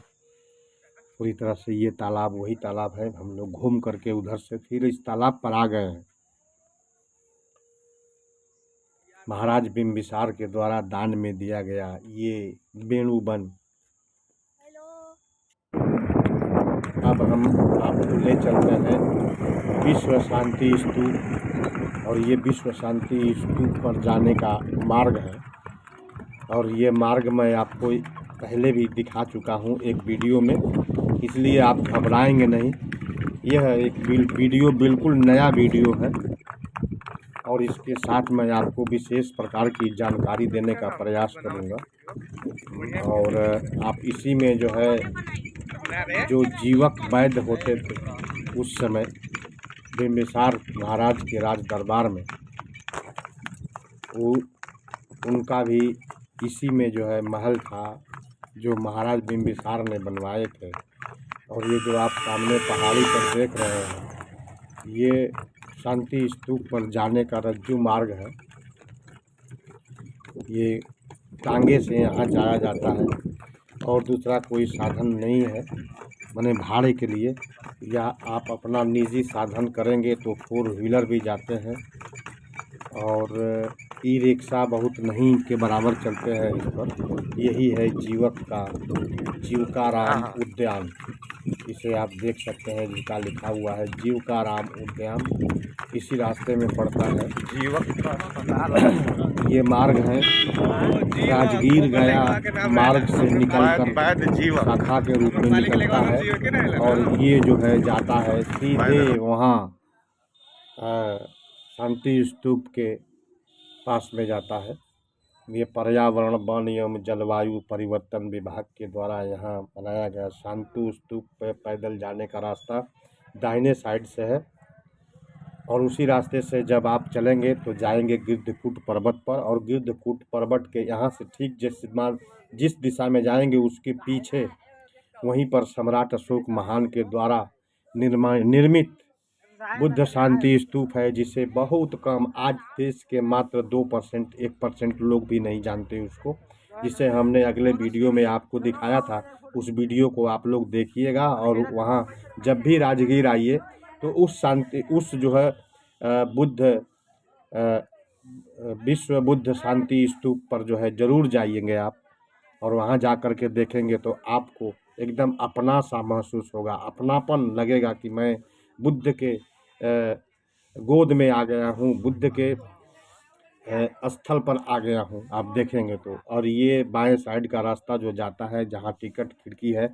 पूरी तरह से। ये तालाब वही तालाब है, हम लोग घूम करके उधर से फिर इस तालाब पर आ गए हैं। महाराज बिंबिसार के द्वारा दान में दिया गया ये वेणुवन। अब हम आपको ले चलते हैं विश्व शांति स्तूप और ये विश्व शांति स्तूप पर जाने का मार्ग है और ये मार्ग मैं आपको पहले भी दिखा चुका हूँ एक वीडियो में, इसलिए आप घबराएंगे नहीं। यह एक वीडियो बिल्कुल नया वीडियो है और इसके साथ मैं आपको विशेष प्रकार की जानकारी देने का प्रयास करूँगा। और आप इसी में जो है जो जीवक वैद्य होते थे उस समय बिंबिसार महाराज के राज दरबार में, वो उनका भी इसी में जो है महल था जो महाराज बिंबिसार ने बनवाए थे। और ये जो आप सामने पहाड़ी पर देख रहे हैं ये शांति स्तूप पर जाने का रज्जू मार्ग है। ये टांगे से यहाँ जाया जाता है और दूसरा कोई साधन नहीं है माने भाड़े के लिए, या आप अपना निजी साधन करेंगे तो 4 व्हीलर भी जाते हैं और ई रिक्शा बहुत नहीं के बराबर चलते हैं इस पर। यही है जीवकाराम उद्यान, इसे आप देख सकते हैं, जिसका लिखा हुआ है जीवकाराम उद्यान, इसी रास्ते में पड़ता है। ये मार्ग है राजगीर गया मार्ग से निकलकर शाखा के रूप में निकलता है और ये जो है जाता है सीधे वहाँ शांति स्तूप के पास में जाता है। ये पर्यावरण वन एवं जलवायु परिवर्तन विभाग के द्वारा यहाँ बनाया गया शांति स्तूप पे पैदल जाने का रास्ता दाहिने साइड से है और उसी रास्ते से जब आप चलेंगे तो जाएंगे गिद्धकूट पर्वत पर, और गिद्धकूट पर्वत के यहाँ से ठीक जिस दिशा में जाएंगे उसके पीछे वहीं पर सम्राट अशोक महान के द्वारा निर्मित बुद्ध शांति स्तूप है, जिसे बहुत कम आज देश के मात्र 2% 1% लोग भी नहीं जानते उसको, जिसे हमने अगले वीडियो में आपको दिखाया था। उस वीडियो को आप लोग देखिएगा और वहाँ जब भी राजगीर आइए तो उस जो है विश्व बुद्ध शांति स्तूप पर जो है ज़रूर जाइएंगे आप, और वहाँ जा कर के देखेंगे तो आपको एकदम अपना सा महसूस होगा, अपनापन लगेगा कि मैं बुद्ध के गोद में आ गया हूँ, बुद्ध के स्थल पर आ गया हूँ, आप देखेंगे तो। और ये बाएं साइड का रास्ता जो जाता है जहाँ टिकट खिड़की है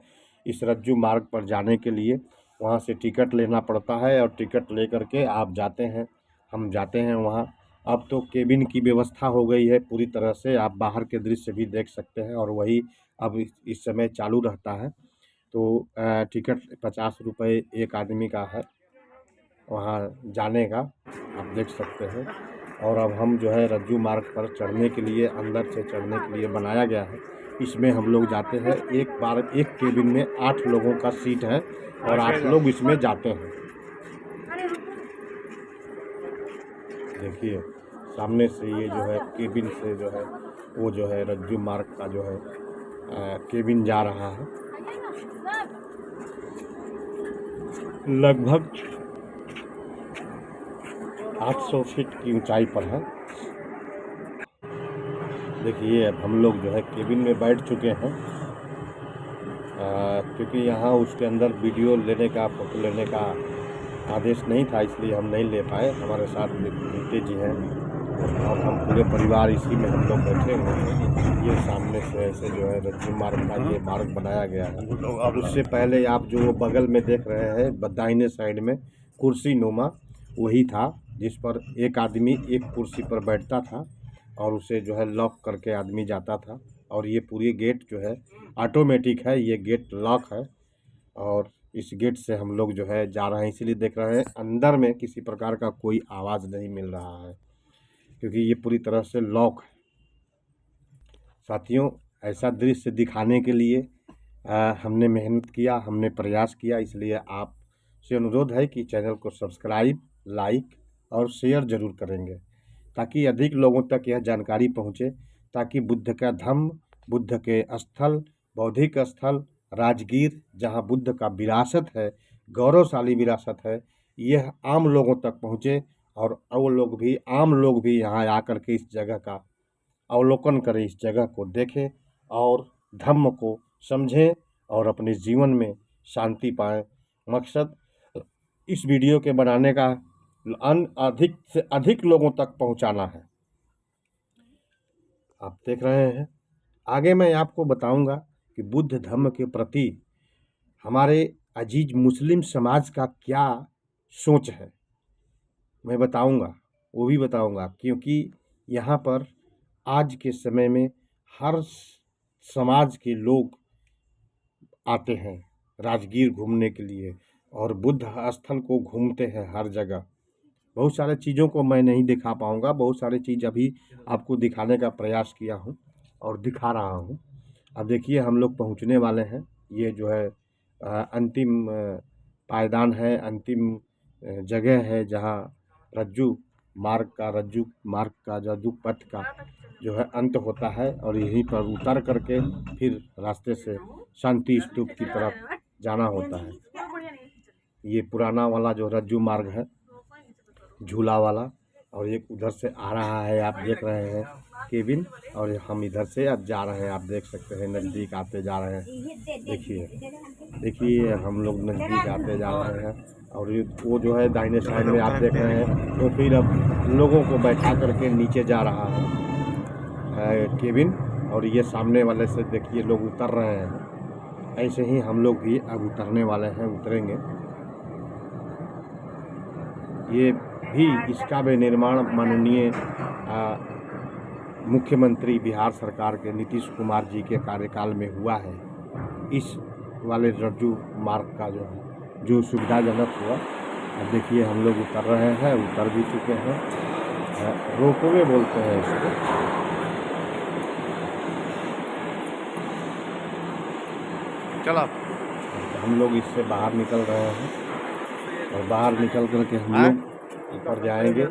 इस रज्जू मार्ग पर जाने के लिए, वहाँ से टिकट लेना पड़ता है और टिकट ले करके आप जाते हैं, हम जाते हैं वहाँ। अब तो केबिन की व्यवस्था हो गई है पूरी तरह से, आप बाहर के दृश्य भी देख सकते हैं और वही अब इस समय चालू रहता है। तो टिकट 50 रुपये एक आदमी का है वहाँ जाने का, आप देख सकते हैं। और अब हम जो है रज्जू मार्ग पर चढ़ने के लिए, अंदर से चढ़ने के लिए बनाया गया है, इसमें हम लोग जाते हैं। एक केबिन में 8 लोगों का सीट है और 8 लोग इसमें जाते हैं। देखिए सामने से ये जो है केबिन से जो है वो जो है रज्जू मार्ग का जो है केबिन जा रहा है। लगभग 800 फीट की ऊंचाई पर है। देखिए अब हम लोग जो है केबिन में बैठ चुके हैं, क्योंकि यहाँ उसके अंदर वीडियो लेने का, फ़ोटो लेने का आदेश नहीं था, इसलिए हम नहीं ले पाए। हमारे साथ बेटे जी हैं और हम पूरे परिवार इसी में हम लोग बैठे हुए हैं। ये सामने से ऐसे जो है रज्जू मार्ग का ये मार्ग बनाया गया है। अब उससे पहले आप जो बगल में देख रहे हैं दाहिने साइड में कुर्सी नुमा, वही था जिस पर एक आदमी एक कुर्सी पर बैठता था और उसे जो है लॉक करके आदमी जाता था। और ये पूरी गेट जो है ऑटोमेटिक है, ये गेट लॉक है और इस गेट से हम लोग जो है जा रहे हैं, इसीलिए देख रहे हैं अंदर में किसी प्रकार का कोई आवाज़ नहीं मिल रहा है क्योंकि ये पूरी तरह से लॉक है। साथियों, ऐसा दृश्य दिखाने के लिए हमने मेहनत किया, हमने प्रयास किया, इसलिए आपसे अनुरोध है कि चैनल को सब्सक्राइब, लाइक और शेयर ज़रूर करेंगे ताकि अधिक लोगों तक यह जानकारी पहुँचे, ताकि बुद्ध का धम्म, बुद्ध के स्थल, बौद्धिक स्थल राजगीर, जहाँ बुद्ध का विरासत है, गौरवशाली विरासत है, यह आम लोगों तक पहुँचे और आम लोग भी यहाँ आकर के इस जगह का अवलोकन करें, इस जगह को देखें और धम्म को समझें और अपने जीवन में शांति पाएं। मकसद इस वीडियो के बनाने का अधिक से अधिक लोगों तक पहुंचाना है। आप देख रहे हैं, आगे मैं आपको बताऊंगा कि बुद्ध धम्म के प्रति हमारे अजीज मुस्लिम समाज का क्या सोच है, मैं बताऊंगा, वो भी बताऊंगा, क्योंकि यहाँ पर आज के समय में हर समाज के लोग आते हैं राजगीर घूमने के लिए और बुद्ध स्थल को घूमते हैं हर जगह। बहुत सारे चीज़ों को मैं नहीं दिखा पाऊँगा, बहुत सारी चीज़ अभी आपको दिखाने का प्रयास किया हूँ और दिखा रहा हूँ। अब देखिए हम लोग पहुँचने वाले हैं, ये जो है अंतिम पायदान है, अंतिम जगह है जहाँ रज्जू रज्जू मार्ग का रज्जू पथ का जो है अंत होता है और यहीं पर उतर करके फिर रास्ते से शांति स्तूप की तरफ जाना होता है। ये पुराना वाला जो रज्जू मार्ग है झूला वाला, और एक उधर से आ रहा है, आप देख रहे हैं केबिन, और हम इधर से अब जा रहे हैं, आप देख सकते हैं नज़दीक आते जा रहे हैं। देखिए हम लोग नज़दीक आते जा रहे हैं, और ये वो जो है दाहिने साइड में आप देख रहे हैं, तो फिर अब लोगों को बैठा करके नीचे जा रहा है केबिन, और ये सामने वाले से देखिए लोग उतर रहे हैं। ऐसे ही हम लोग भी अब उतरने वाले हैं, उतरेंगे। ये भी इसका भी निर्माण माननीय मुख्यमंत्री बिहार सरकार के नीतीश कुमार जी के कार्यकाल में हुआ है। इस वाले रज्जू मार्ग का जो सुविधाजनक हुआ। अब देखिए हम लोग उतर रहे हैं, उतर भी चुके हैं। रोपवे बोलते हैं इसको। चलो हम लोग इससे बाहर निकल रहे हैं, और बाहर निकल करके हम लोग ऊपर जाएंगे।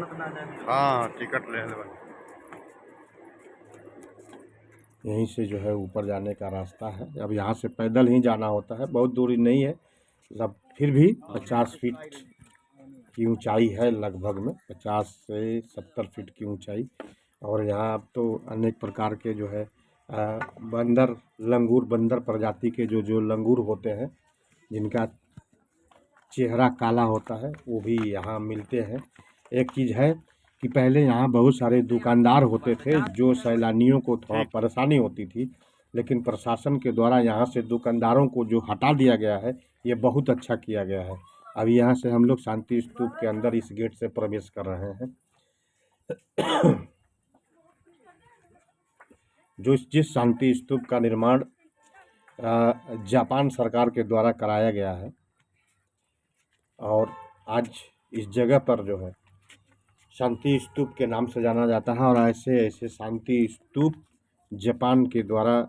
हाँ टिकट ले लेंगे। यहीं से जो है ऊपर जाने का रास्ता है। अब यहाँ से पैदल ही जाना होता है, बहुत दूरी नहीं है, मतलब फिर भी 50 फीट की ऊंचाई है, लगभग में 50 से 70 फीट की ऊंचाई। और यहाँ अब तो अनेक प्रकार के जो है बंदर बंदर प्रजाति के जो लंगूर होते हैं, जिनका चेहरा काला होता है, वो भी यहाँ मिलते हैं। एक चीज़ है कि पहले यहाँ बहुत सारे दुकानदार होते थे, जो सैलानियों को थोड़ा परेशानी होती थी, लेकिन प्रशासन के द्वारा यहाँ से दुकानदारों को जो हटा दिया गया है, ये बहुत अच्छा किया गया है। अब यहाँ से हम लोग शांति स्तूप के अंदर इस गेट से प्रवेश कर रहे हैं। जिस शांति स्तूप का निर्माण जापान सरकार के द्वारा कराया गया है, और आज इस जगह पर जो है शांति स्तूप के नाम से जाना जाता है। और ऐसे शांति स्तूप जापान के द्वारा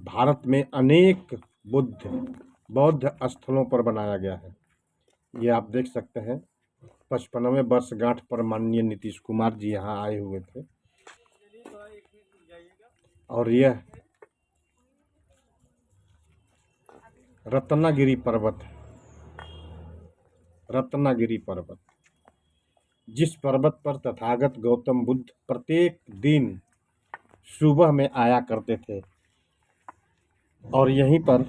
भारत में अनेक बौद्ध स्थलों पर बनाया गया है। ये आप देख सकते हैं, 55वें वर्षगांठ पर माननीय नीतीश कुमार जी यहाँ आए हुए थे। और यह रत्नागिरी पर्वत, जिस पर्वत पर तथागत गौतम बुद्ध प्रत्येक दिन सुबह में आया करते थे और यहीं पर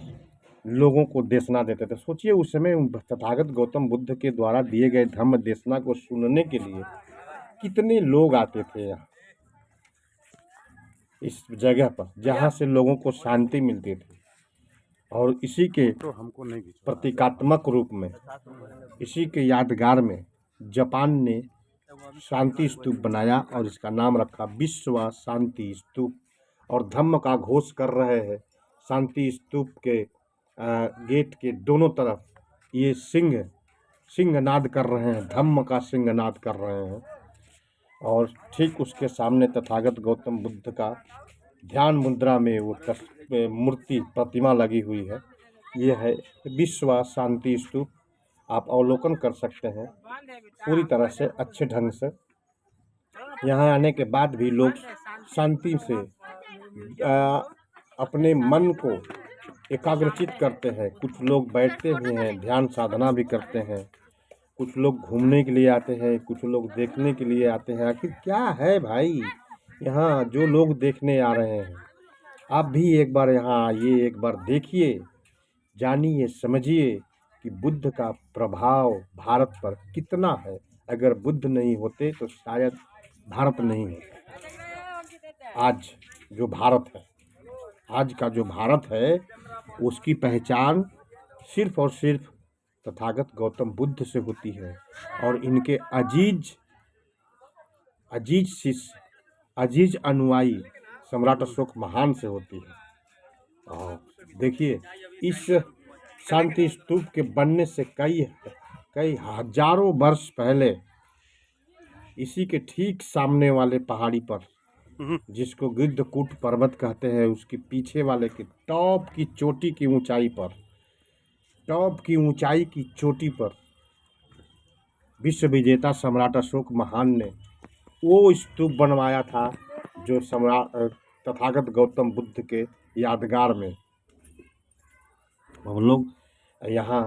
लोगों को देशना देते थे। सोचिए उस समय तथागत गौतम बुद्ध के द्वारा दिए गए धम्म देशना को सुनने के लिए कितने लोग आते थे यहाँ, इस जगह पर, जहाँ से लोगों को शांति मिलती थी। और इसी के प्रतीकात्मक रूप में, इसी के यादगार में जापान ने शांति स्तूप बनाया और इसका नाम रखा विश्व शांति स्तूप। और धम्म का घोष कर रहे हैं। शांति स्तूप के गेट के दोनों तरफ ये सिंहनाद कर रहे हैं, धम्म का सिंहनाद कर रहे हैं। और ठीक उसके सामने तथागत गौतम बुद्ध का ध्यान मुद्रा में वो मूर्ति प्रतिमा लगी हुई है। ये है विश्व शांति स्तूप। आप अवलोकन कर सकते हैं पूरी तरह से अच्छे ढंग से। यहाँ आने के बाद भी लोग शांति से अपने मन को एकाग्रचित करते हैं। कुछ लोग बैठते भी हैं, ध्यान साधना भी करते हैं। कुछ लोग घूमने के लिए आते हैं, कुछ लोग देखने के लिए आते हैं। आखिर क्या है भाई यहाँ जो लोग देखने आ रहे हैं? आप भी एक बार यहाँ आइए, एक बार देखिए, जानिए, समझिए कि बुद्ध का प्रभाव भारत पर कितना है। अगर बुद्ध नहीं होते तो शायद भारत नहीं होता। आज जो भारत है, आज का जो भारत है, उसकी पहचान सिर्फ और सिर्फ तथागत गौतम बुद्ध से होती है और इनके अजीज शिष्य, अजीज अनुयायी सम्राट अशोक महान से होती है। और देखिए इस शांति स्तूप के बनने से कई हजारों वर्ष पहले इसी के ठीक सामने वाले पहाड़ी पर, जिसको गिद्धकूट पर्वत कहते हैं, उसके पीछे वाले के टॉप की चोटी की ऊंचाई पर विश्व विजेता सम्राट अशोक महान ने वो स्तूप बनवाया था जो सम्राट तथागत गौतम बुद्ध के यादगार में। हम लोग यहाँ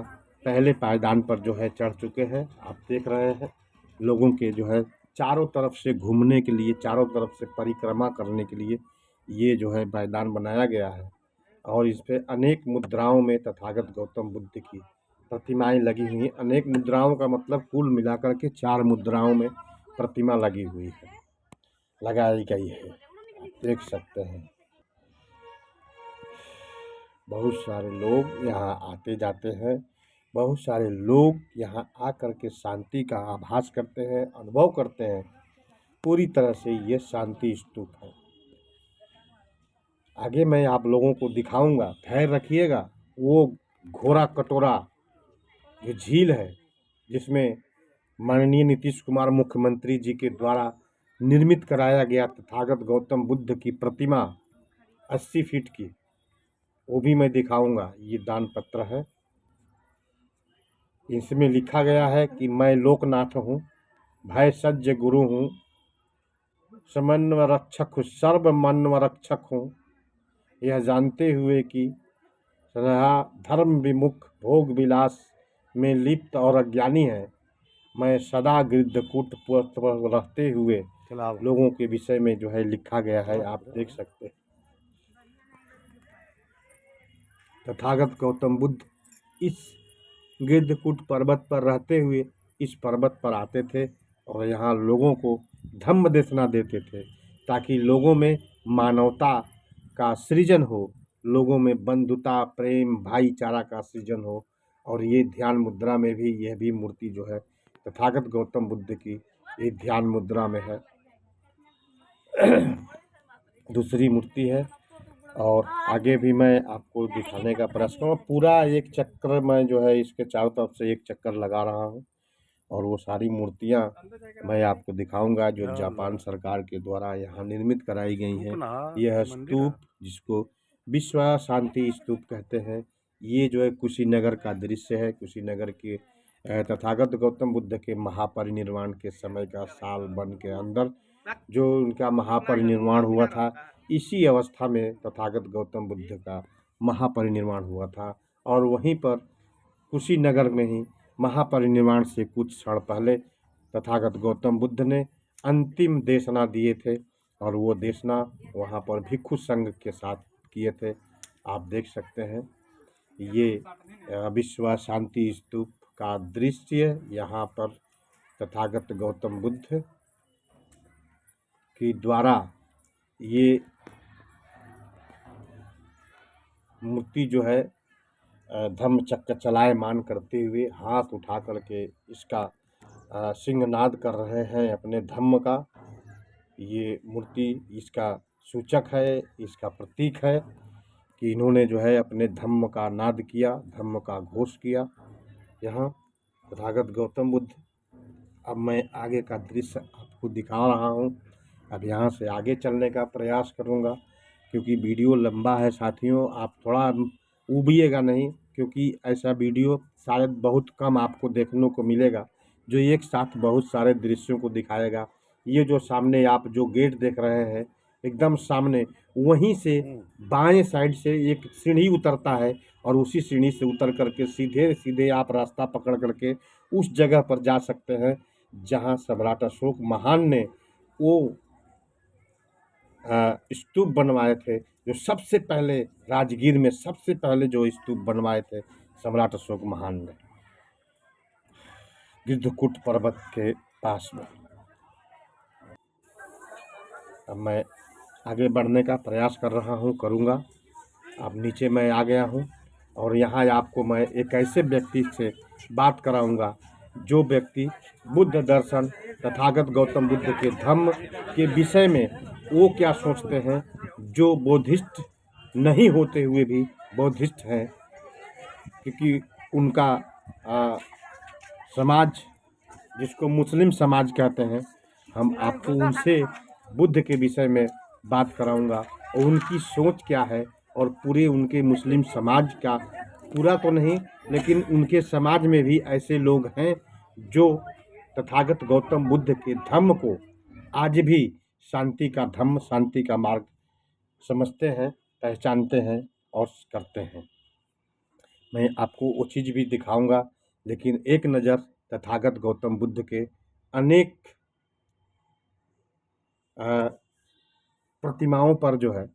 पहले पायदान पर जो है चढ़ चुके हैं। आप देख रहे हैं लोगों के जो है चारों तरफ से घूमने के लिए, चारों तरफ से परिक्रमा करने के लिए ये जो है पायदान बनाया गया है और इस पे अनेक मुद्राओं में तथागत गौतम बुद्ध की प्रतिमाएं लगी हुई हैं। अनेक मुद्राओं का मतलब कुल मिलाकर के 4 मुद्राओं में प्रतिमा लगी हुई है, लगाई गई है। आप देख सकते हैं बहुत सारे लोग यहाँ आते जाते हैं। बहुत सारे लोग यहाँ आकर के शांति का आभास करते हैं, अनुभव करते हैं। पूरी तरह से ये शांति स्तूप है। आगे मैं आप लोगों को दिखाऊंगा, धैर्य रखिएगा। वो घोड़ा कटोरा जो झील है जिसमें माननीय नीतीश कुमार मुख्यमंत्री जी के द्वारा निर्मित कराया गया तथागत गौतम बुद्ध की प्रतिमा 80 फीट की, वो भी मैं दिखाऊंगा। ये दान पत्र है। इसमें लिखा गया है कि मैं लोकनाथ हूँ, भय सज्ज गुरु हूँ, समन्वय रक्षक हूँ, सर्व मनव रक्षक हूँ। यह जानते हुए कि सदा धर्म विमुख भोग विलास में लिप्त और अज्ञानी है, मैं सदा गिद्धकूट पर रहते हुए लोगों के विषय में जो है लिखा गया है। आप देख सकते हैं तथागत गौतम बुद्ध इस गिद्धकूट पर्वत पर रहते हुए इस पर्वत पर आते थे और यहाँ लोगों को धम्म देशना देते थे ताकि लोगों में मानवता का सृजन हो, लोगों में बंधुता, प्रेम, भाईचारा का सृजन हो। और ये ध्यान मुद्रा में भी यह भी मूर्ति जो है तथागत गौतम बुद्ध की ये ध्यान मुद्रा में है। दूसरी मूर्ति है और आगे भी मैं आपको दिखाने का प्रयास करूँगा। पूरा एक चक्कर मैं जो है इसके चारों तरफ से एक चक्कर लगा रहा हूँ और वो सारी मूर्तियाँ मैं आपको दिखाऊंगा जो जापान सरकार के द्वारा यहाँ निर्मित कराई गई हैं। यह स्तूप जिसको विश्व शांति स्तूप कहते हैं, ये जो है कुशीनगर का दृश्य है। कुशीनगर के तथागत गौतम बुद्ध के महापरिनिर्वाण के समय का साल बन के अंदर जो उनका महापरिनिर्वाण हुआ था, इसी अवस्था में तथागत गौतम बुद्ध का महापरिनिर्वाण हुआ था। और वहीं पर कुशीनगर में ही महापरिनिर्वाण से कुछ क्षण पहले तथागत गौतम बुद्ध ने अंतिम देशना दिए थे और वो देशना वहाँ पर भिक्षु संघ के साथ किए थे। आप देख सकते हैं ये विश्व शांति स्तूप का दृश्य। यहाँ पर तथागत गौतम बुद्ध के द्वारा ये मूर्ति जो है धम्म चक्र चलायमान करते हुए हाथ उठा करके इसका सिंहनाद कर रहे हैं अपने धम्म का। ये मूर्ति इसका सूचक है, इसका प्रतीक है कि इन्होंने जो है अपने धम्म का नाद किया, धम्म का घोष किया। यहाँ तथागत गौतम बुद्ध। अब मैं आगे का दृश्य आपको दिखा रहा हूँ। अब यहाँ से आगे चलने का प्रयास करूँगा क्योंकि वीडियो लंबा है साथियों। आप थोड़ा उबिएगा नहीं क्योंकि ऐसा वीडियो शायद बहुत कम आपको देखने को मिलेगा जो एक साथ बहुत सारे दृश्यों को दिखाएगा। ये जो सामने आप जो गेट देख रहे हैं एकदम सामने, वहीं से बाएं साइड से एक सीढ़ी उतरता है और उसी सीढ़ी से उतर करके सीधे सीधे आप रास्ता पकड़ करके उस जगह पर जा सकते हैं जहां सम्राट अशोक महान ने वो स्तूप बनवाए थे। जो सबसे पहले राजगीर में सबसे पहले जो स्तूप बनवाए थे सम्राट अशोक महान ने गिद्धकूट पर्वत के पास में। अब मैं आगे बढ़ने का प्रयास कर रहा हूँ, करूँगा। अब नीचे मैं आ गया हूँ और यहाँ आपको मैं एक ऐसे व्यक्ति से बात कराऊँगा जो व्यक्ति बुद्ध दर्शन तथागत गौतम बुद्ध के धम्म के विषय में वो क्या सोचते हैं, जो बौद्धिस्ट नहीं होते हुए भी बौद्धिस्ट हैं, क्योंकि उनका समाज जिसको मुस्लिम समाज कहते हैं, हम आपको उनसे बुद्ध के विषय में बात कराऊंगा और उनकी सोच क्या है और पूरे उनके मुस्लिम समाज का, पूरा तो नहीं लेकिन उनके समाज में भी ऐसे लोग हैं जो तथागत गौतम बुद्ध के धम्म को आज भी शांति का धम्म, शांति का मार्ग समझते हैं, पहचानते हैं और करते हैं। मैं आपको वो चीज़ भी दिखाऊंगा, लेकिन एक नज़र तथागत गौतम बुद्ध के अनेक प्रतिमाओं पर जो है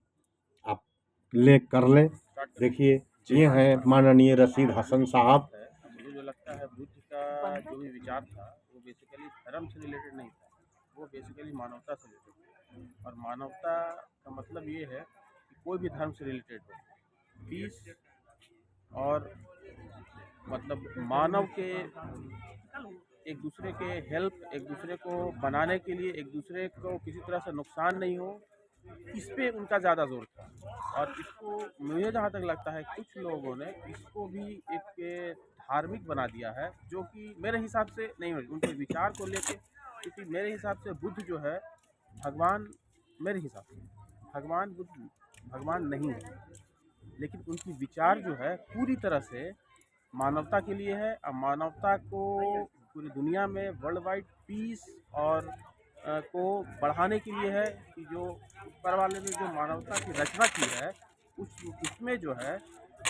आप कर लें। देखिए, ये हैं माननीय रशीद हसन साहब। मुझे जो लगता है बुद्ध का जो भी विचार था वो बेसिकली धर्म से रिलेटेड नहीं था, वो बेसिकली मानवता से रिलेटेड था। और मानवता का मतलब ये है कि कोई भी धर्म से रिलेटेड हो, पीस और मतलब मानव के एक दूसरे के हेल्प, एक दूसरे को बनाने के लिए, एक दूसरे को किसी तरह से नुकसान नहीं हो, इस पे उनका ज़्यादा जोर था। और इसको मुझे जहाँ तक लगता है कुछ लोगों ने इसको भी एक धार्मिक बना दिया है, जो कि मेरे हिसाब से नहीं है। उनके विचार को लेके, क्योंकि मेरे हिसाब से बुद्ध जो है भगवान, मेरे हिसाब से भगवान बुद्ध भगवान नहीं है, लेकिन उनकी विचार जो है पूरी तरह से मानवता के लिए है। और मानवता को पूरी दुनिया में वर्ल्ड वाइड पीस और को बढ़ाने के लिए है कि जो ऊपर वाले ने जो मानवता की रचना की है उसमें जो है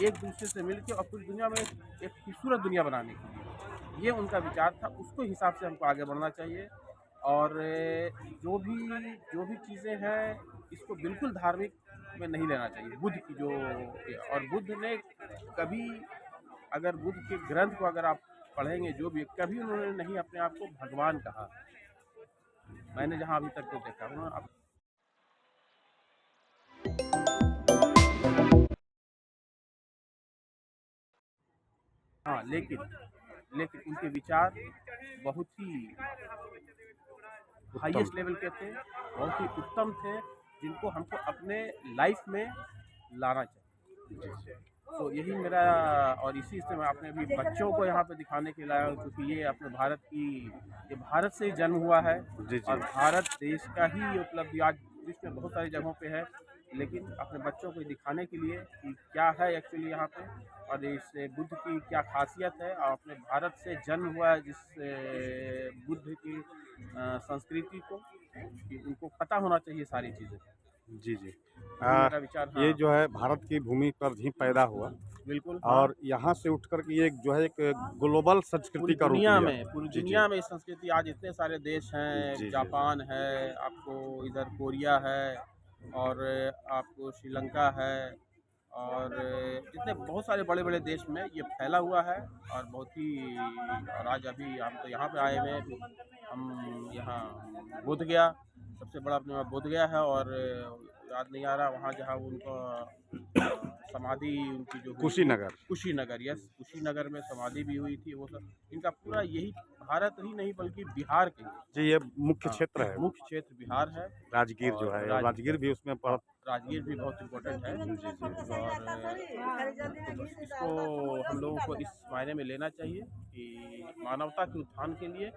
एक दूसरे से मिलकर और पूरी दुनिया में एक खूबसूरत दुनिया बनाने के लिए ये उनका विचार था। उसको हिसाब से हमको आगे बढ़ना चाहिए। और जो भी चीज़ें हैं इसको बिल्कुल धार्मिक में नहीं लेना चाहिए। बुद्ध की जो, और बुद्ध ने कभी, अगर बुद्ध के ग्रंथ को अगर आप पढ़ेंगे, जो भी, कभी उन्होंने नहीं अपने आप को भगवान कहा। मैंने जहाँ अभी तक तो देखा उन्होंने हाँ, लेकिन उनके विचार बहुत ही हाईएस्ट लेवल के थे, बहुत ही उत्तम थे, जिनको हमको अपने लाइफ में लाना चाहिए। तो यही मेरा, और इसी से मैं अपने भी बच्चों को यहाँ पे दिखाने के लिए आया हूँ, क्योंकि ये अपने ये भारत से ही जन्म हुआ है। और भारत देश का ही ये उपलब्धि आज विश्व में बहुत सारी जगहों पे है, लेकिन अपने बच्चों को दिखाने के लिए कि क्या है एक्चुअली यहाँ पे और इस बुद्ध की क्या खासियत है। और अपने भारत से जन्म हुआ है जिस बुद्ध की संस्कृति को, कि उनको पता होना चाहिए सारी चीज़ें। जी जी, मेरा विचार। हाँ, ये जो है भारत की भूमि पर ही पैदा हुआ, बिल्कुल। और यहाँ से उठकर के ये जो है एक ग्लोबल संस्कृति का रूप लिया। पूरी दुनिया में इस संस्कृति, आज इतने सारे देश हैं, जापान है, आपको इधर कोरिया है, और आपको श्रीलंका है, और इतने बहुत सारे बड़े बड़े देश में ये फैला हुआ है। और बहुत ही, और आज अभी हम तो यहाँ पे आए हुए हैं, हम यहाँ बोध गया, सबसे बड़ा अपने वहाँ बोध गया है, और याद नहीं आ रहा वहाँ जहाँ उनका समाधि, उनकी जो कुशीनगर, यस, कुशीनगर में समाधि भी हुई थी। वो सब इनका पूरा यही भारत ही नहीं बल्कि बिहार के जी, ये मुख्य क्षेत्र है, मुख्य क्षेत्र बिहार है। राजगीर जो है, राजगीर भी उसमें राजगीर भी बहुत इम्पोर्टेंट है। और इसको हम लोगों को इस मायने में लेना चाहिए कि मानवता के उत्थान के लिए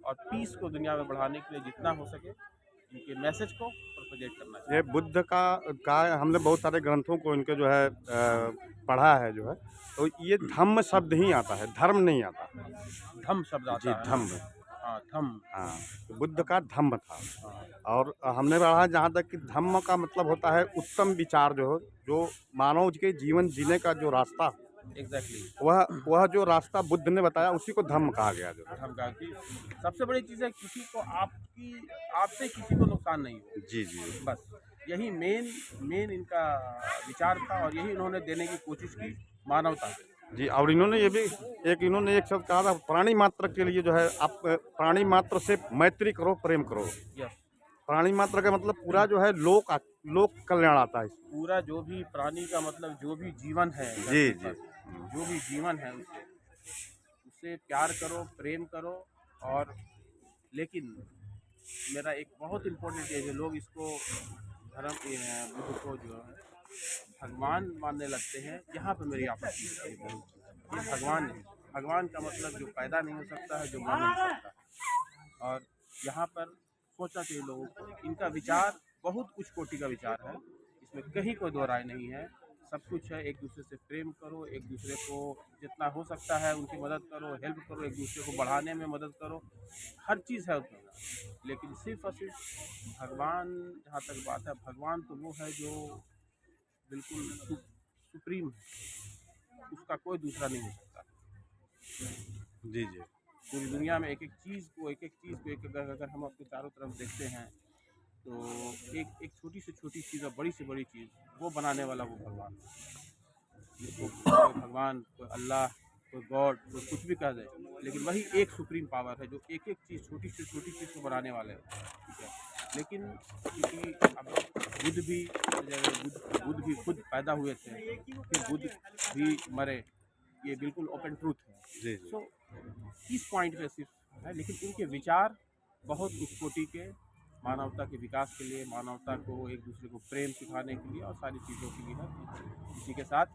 और पीस को दुनिया में बढ़ाने के लिए जितना हो सके इनके मैसेज को प्रोपेगेट करना चाहिए। ये बुद्ध का हमने बहुत सारे ग्रंथों को इनके जो है पढ़ा है जो है, तो ये धम्म शब्द ही आता है, धर्म नहीं आता। धम्म शब्द आता है। धम्म, हाँ, धम्म, हाँ, तो बुद्ध का धम्म था। और हमने पढ़ा जहाँ तक कि धम्म का मतलब होता है उत्तम विचार, जो मानव के जीवन जीने का जो रास्ता, एग्जैक्टली, वह जो रास्ता बुद्ध ने बताया उसी को धम्म कहा गया। जो धम्म कहा कि सबसे बड़ी चीज़ है किसी को आपसे किसी को नुकसान नहीं हो। जी, बस यही मेन इनका विचार था, और यही इन्होंने देने की कोशिश की मानवता से। जी, और इन्होंने ये भी एक शब्द कहा था, प्राणी मात्र के लिए जो है, आप प्राणी मात्र से मैत्री करो, प्रेम करो। यस, प्राणी मात्र का मतलब पूरा जो है लोक कल्याण आता है। पूरा जो भी प्राणी का मतलब जो भी जीवन है, जी, जो भी जीवन है उससे प्यार करो, प्रेम करो। और लेकिन मेरा एक बहुत इम्पोर्टेंट चीज़ है, लोग इसको बुद्ध को जो है भगवान मानने लगते हैं। यहाँ पे मेरी आपत्ति है। ये भगवान नहीं, भगवान का मतलब जो पैदा नहीं हो सकता है, जो मान नहीं सकता। और यहाँ पर सोचना चाहिए लोगों को, इनका विचार बहुत उच्च कोटि का विचार है, इसमें कहीं कोई दो राय नहीं है। सब कुछ है। एक दूसरे से प्रेम करो, एक दूसरे को जितना हो सकता है उनकी मदद करो, हेल्प करो, एक दूसरे को बढ़ाने में मदद करो, हर चीज़ है उसमें। लेकिन सिर्फ और सिर्फ भगवान, जहाँ तक बात है, भगवान तो वो है जो बिल्कुल सुप्रीम है, उसका कोई दूसरा नहीं हो सकता। जी जी। पूरी दुनिया में एक एक चीज़ को अगर हम अपने चारों तरफ देखते हैं तो एक छोटी से छोटी चीज़ और बड़ी से बड़ी चीज़ वो बनाने वाला वो भगवान है। जिसको कोई भगवान, कोई अल्लाह, कोई गॉड, कोई कुछ भी कह दे, लेकिन वही एक सुप्रीम पावर है जो एक एक चीज़, छोटी से छोटी चीज़ को बनाने वाले हैं। ठीक है, लेकिन क्योंकि अब बुद्ध भी खुद पैदा हुए थे, फिर बुद्ध भी मरे, ये बिल्कुल ओपन ट्रूथ है। जी जी। सो इस पॉइंट पे सिर्फ है, लेकिन उनके विचार बहुत उच्च कोटि के, मानवता के विकास के लिए, मानवता को एक दूसरे को प्रेम सिखाने के लिए और सारी चीज़ों के लिए है। इसी के साथ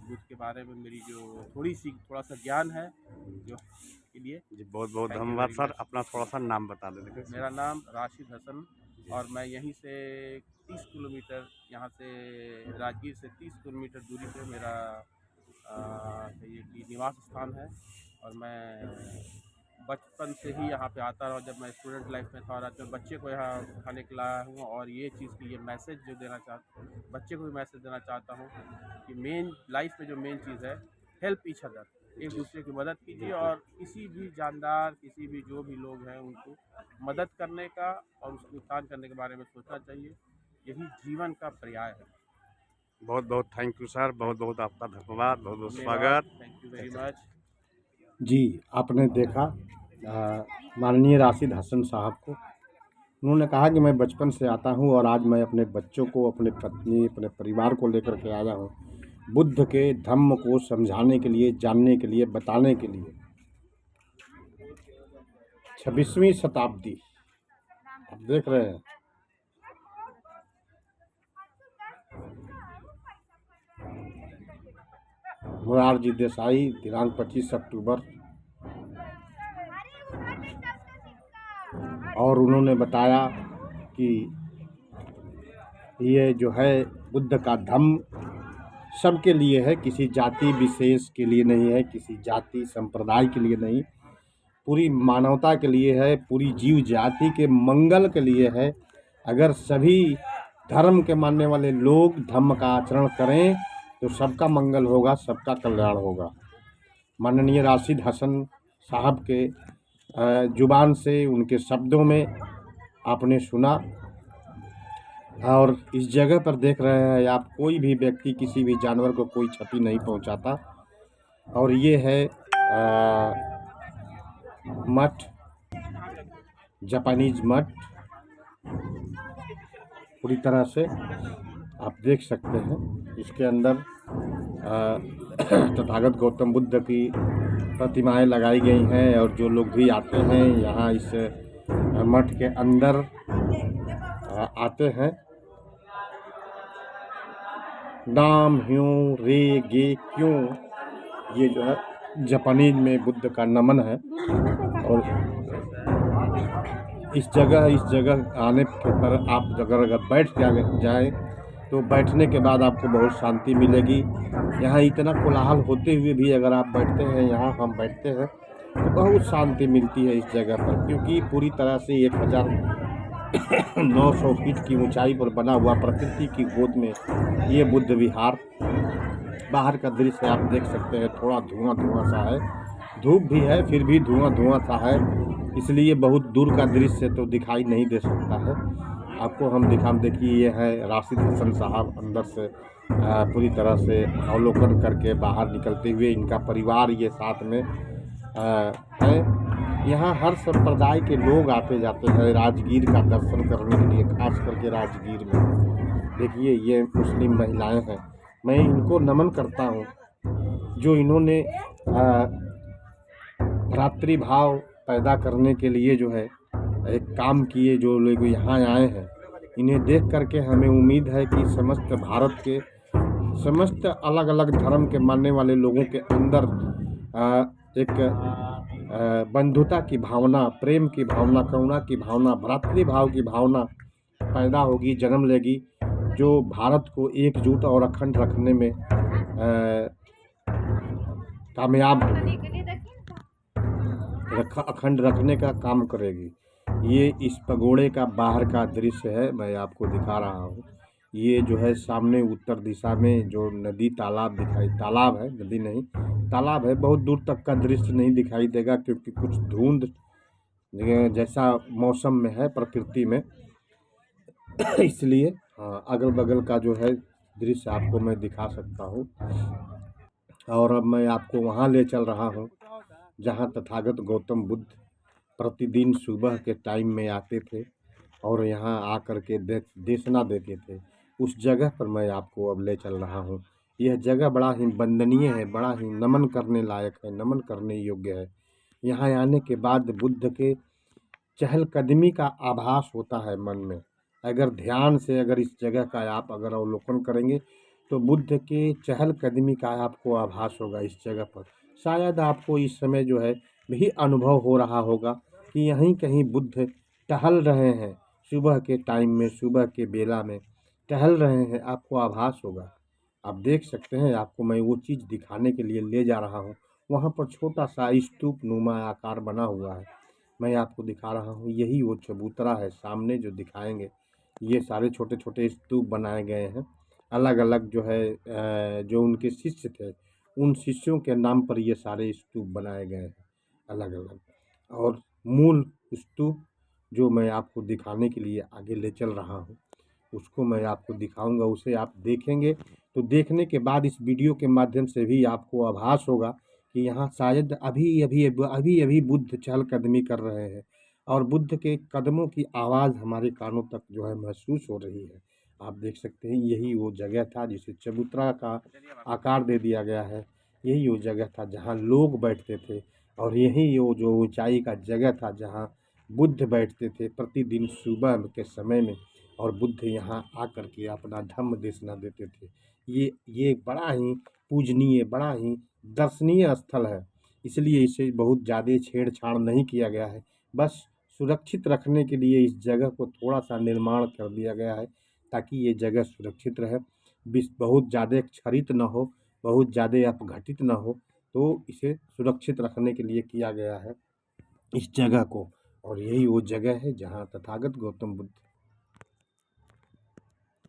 बुद्ध के बारे में मेरी जो थोड़ा सा ज्ञान है जो के लिए जी बहुत बहुत Thank you धन्यवाद very सर। much. अपना थोड़ा सा नाम बता देते। मेरा नाम राशिद हसन, और मैं यहीं से 30 किलोमीटर, यहाँ से राजगीर से 30 किलोमीटर दूरी पे मेरा ये कि निवास स्थान है। और मैं बचपन से ही यहाँ पे आता रहा, जब मैं स्टूडेंट लाइफ में था, और आज मैं बच्चे को यहाँ सिखाने के लाया हूँ। और ये चीज़ की, ये मैसेज जो देना चाहता हूँ, बच्चे को भी मैसेज देना चाहता हूँ कि मेन लाइफ में जो मेन चीज़ है, हेल्प ईच अदर, एक दूसरे की मदद कीजिए। और किसी भी जानदार, किसी भी जो भी लोग हैं, उनको मदद करने का और उसको उत्थान करने के बारे में सोचना चाहिए। यही जीवन का पर्याय है। बहुत बहुत थैंक यू सर। बहुत बहुत आपका धन्यवाद। बहुत बहुत स्वागत। Thank you very much. जी, आपने देखा माननीय राशिद हसन साहब को। उन्होंने कहा कि मैं बचपन से आता हूँ और आज मैं अपने बच्चों को, अपने पत्नी, अपने परिवार को लेकर के आया हूँ बुद्ध के धम्म को समझाने के लिए, जानने के लिए, बताने के लिए। 26वीं शताब्दी आप देख रहे हैं। मोरारजी देसाई, दिनांक 25 अक्टूबर। और उन्होंने बताया कि ये जो है बुद्ध का धम्म सबके लिए है, किसी जाति विशेष के लिए नहीं है, किसी जाति संप्रदाय के लिए नहीं, पूरी मानवता के लिए है, पूरी जीव जाति के मंगल के लिए है। अगर सभी धर्म के मानने वाले लोग धम्म का आचरण करें तो सबका मंगल होगा, सबका कल्याण होगा। माननीय राशिद हसन साहब के जुबान से, उनके शब्दों में आपने सुना। और इस जगह पर देख रहे हैं आप, कोई भी व्यक्ति, किसी भी जानवर को कोई क्षति नहीं पहुंचाता। और ये है मठ, जापानीज मठ, पूरी तरह से आप देख सकते हैं। इसके अंदर तथागत गौतम बुद्ध की प्रतिमाएं लगाई गई हैं। और जो लोग भी आते हैं यहाँ इस मठ के अंदर आते हैं, नाम ह्यूं रे गे क्यों, ये जो है जापानीज में बुद्ध का नमन है। और इस जगह आने पर आप अगर बैठ जाए तो बैठने के बाद आपको बहुत शांति मिलेगी। यहाँ इतना कोलाहल होते हुए भी अगर आप बैठते हैं, यहाँ हम बैठते हैं तो बहुत शांति मिलती है इस जगह पर, क्योंकि पूरी तरह से 1900 फीट की ऊंचाई पर बना हुआ प्रकृति की गोद में ये बुद्ध विहार। बाहर का दृश्य आप देख सकते हैं, थोड़ा धुआं सा है, धूप भी है फिर भी धुआं सा है, इसलिए बहुत दूर का दृश्य तो दिखाई नहीं दे सकता है आपको। हम देखिए, ये है राशिद हसन साहब अंदर से पूरी तरह से अवलोकन करके बाहर निकलते हुए। इनका परिवार ये साथ में है। यहाँ हर संप्रदाय के लोग आते जाते हैं राजगीर का दर्शन करने के लिए, खास करके राजगीर में। देखिए, ये मुस्लिम महिलाएं हैं, मैं इनको नमन करता हूँ जो इन्होंने भ्रातृभाव पैदा करने के लिए जो है एक काम किए। जो लोग यहाँ आए हैं, इन्हें देख करके हमें उम्मीद है कि समस्त भारत के समस्त अलग अलग धर्म के मानने वाले लोगों के अंदर एक बंधुता की भावना, प्रेम की भावना, करुणा की भावना, भ्रातृभाव की भावना पैदा होगी, जन्म लेगी, जो भारत को एकजुट और अखंड रखने में कामयाब होगी, अखंड रखने का काम करेगी। ये इस पगोड़े का बाहर का दृश्य है, मैं आपको दिखा रहा हूँ। ये जो है सामने उत्तर दिशा में जो नदी तालाब तालाब है, नदी नहीं तालाब है। बहुत दूर तक का दृश्य नहीं दिखाई देगा क्योंकि कुछ धुंध जैसा मौसम में है प्रकृति में इसलिए अगल बगल का जो है दृश्य आपको मैं दिखा सकता हूँ। और अब मैं आपको वहाँ ले चल रहा हूँ जहाँ तथागत गौतम बुद्ध प्रतिदिन सुबह के टाइम में आते थे और यहाँ आकर के देशना देते थे। उस जगह पर मैं आपको अब ले चल रहा हूँ। यह जगह बड़ा ही वंदनीय है, बड़ा ही नमन करने लायक है, नमन करने योग्य है। यहाँ आने के बाद बुद्ध के चहलकदमी का आभास होता है मन में। अगर ध्यान से अगर इस जगह का आप अगर अवलोकन करेंगे तो बुद्ध के चहलकदमी का आपको आभास होगा इस जगह पर। शायद आपको इस समय जो है भी अनुभव हो रहा होगा कि यहीं कहीं बुद्ध टहल रहे हैं, सुबह के टाइम में, सुबह के बेला में टहल रहे हैं, आपको आभास होगा। आप देख सकते हैं, आपको मैं वो चीज़ दिखाने के लिए ले जा रहा हूँ। वहाँ पर छोटा सा स्तूप नुमा आकार बना हुआ है, मैं आपको दिखा रहा हूँ। यही वो चबूतरा है सामने जो दिखाएंगे। ये सारे छोटे छोटे स्तूप बनाए गए हैं, अलग अलग जो है जो उनके शिष्य थे उन शिष्यों के नाम पर ये सारे स्तूप बनाए गए हैं अलग अलग। और मूल स्तूप जो मैं आपको दिखाने के लिए आगे ले चल रहा हूँ उसको मैं आपको दिखाऊंगा, उसे आप देखेंगे तो देखने के बाद इस वीडियो के माध्यम से भी आपको आभास होगा कि यहाँ शायद अभी बुद्ध चहलकदमी कर रहे हैं और बुद्ध के कदमों की आवाज़ हमारे कानों तक जो है महसूस हो रही है। आप देख सकते हैं यही वो जगह था जिसे चबूतरा का आकार दे दिया गया है। यही वो जगह था जहाँ लोग बैठते थे और यही वो जो ऊंचाई का जगह था जहाँ बुद्ध बैठते थे प्रतिदिन सुबह के समय में और बुद्ध यहाँ आकर के अपना धम्म देशना देते थे। ये बड़ा ही पूजनीय, बड़ा ही दर्शनीय स्थल है, इसलिए इसे बहुत ज़्यादा छेड़छाड़ नहीं किया गया है। बस सुरक्षित रखने के लिए इस जगह को थोड़ा सा निर्माण कर दिया गया है ताकि ये जगह सुरक्षित रहे, बहुत ज़्यादा क्षरित न हो, बहुत ज़्यादा अपघटित न हो, तो इसे सुरक्षित रखने के लिए किया गया है इस जगह को। और यही वो जगह है जहाँ तथागत गौतम बुद्ध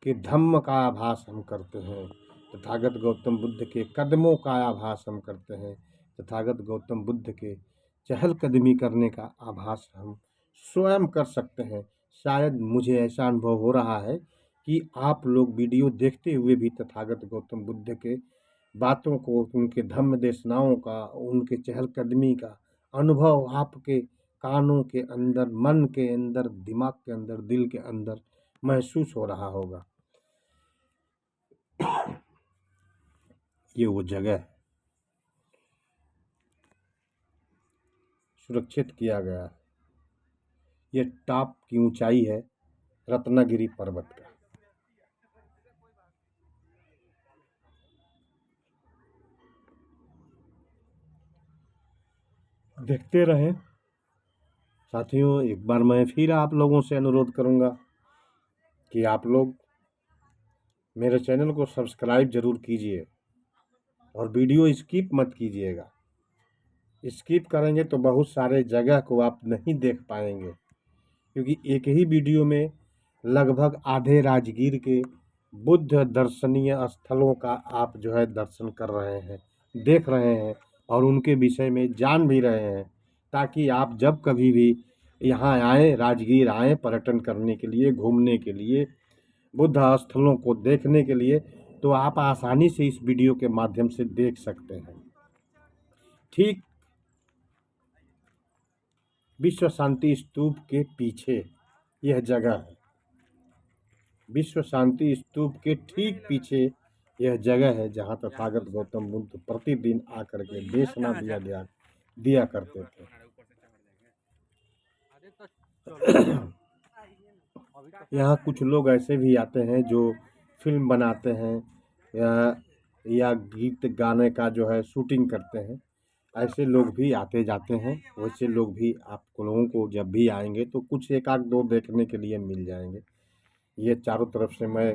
के धम्म का आभास हम करते हैं, तथागत गौतम बुद्ध के कदमों का आभास हम करते हैं, तथागत गौतम बुद्ध के चहलकदमी करने का आभास हम स्वयं कर सकते हैं। शायद मुझे ऐसा अनुभव हो रहा है कि आप लोग वीडियो देखते हुए भी तथागत गौतम बुद्ध के बातों को, उनके धम्म देशनाओं का, उनके चहलकदमी का अनुभव आपके कानों के अंदर, मन के अंदर, दिमाग के अंदर, दिल के अंदर महसूस हो रहा होगा। ये वो जगह है, सुरक्षित किया गया है। ये टॉप की ऊंचाई है रत्नागिरी पर्वत का। देखते रहें साथियों। एक बार मैं फिर आप लोगों से अनुरोध करूंगा कि आप लोग मेरे चैनल को सब्सक्राइब ज़रूर कीजिए और वीडियो स्किप मत कीजिएगा। स्किप करेंगे तो बहुत सारे जगह को आप नहीं देख पाएंगे क्योंकि एक ही वीडियो में लगभग आधे राजगीर के बुद्ध दर्शनीय स्थलों का आप जो है दर्शन कर रहे हैं, देख रहे हैं और उनके विषय में जान भी रहे हैं, ताकि आप जब कभी भी यहाँ आएँ, राजगीर आएँ पर्यटन करने के लिए, घूमने के लिए, बुद्ध स्थलों को देखने के लिए, तो आप आसानी से इस वीडियो के माध्यम से देख सकते हैं। ठीक विश्व शांति स्तूप के पीछे यह जगह है। विश्व शांति स्तूप के ठीक पीछे यह जगह है जहाँ तथागत गौतम बुद्ध प्रतिदिन आकर के देशना दिया करते थे। यहाँ कुछ लोग ऐसे भी आते हैं जो फिल्म बनाते हैं या गीत गाने का जो है शूटिंग करते हैं। ऐसे लोग भी आते जाते हैं। वैसे लोग भी आप लोगों को जब भी आएंगे तो कुछ एक आध दो देखने के लिए मिल जाएंगे। ये चारों तरफ से मैं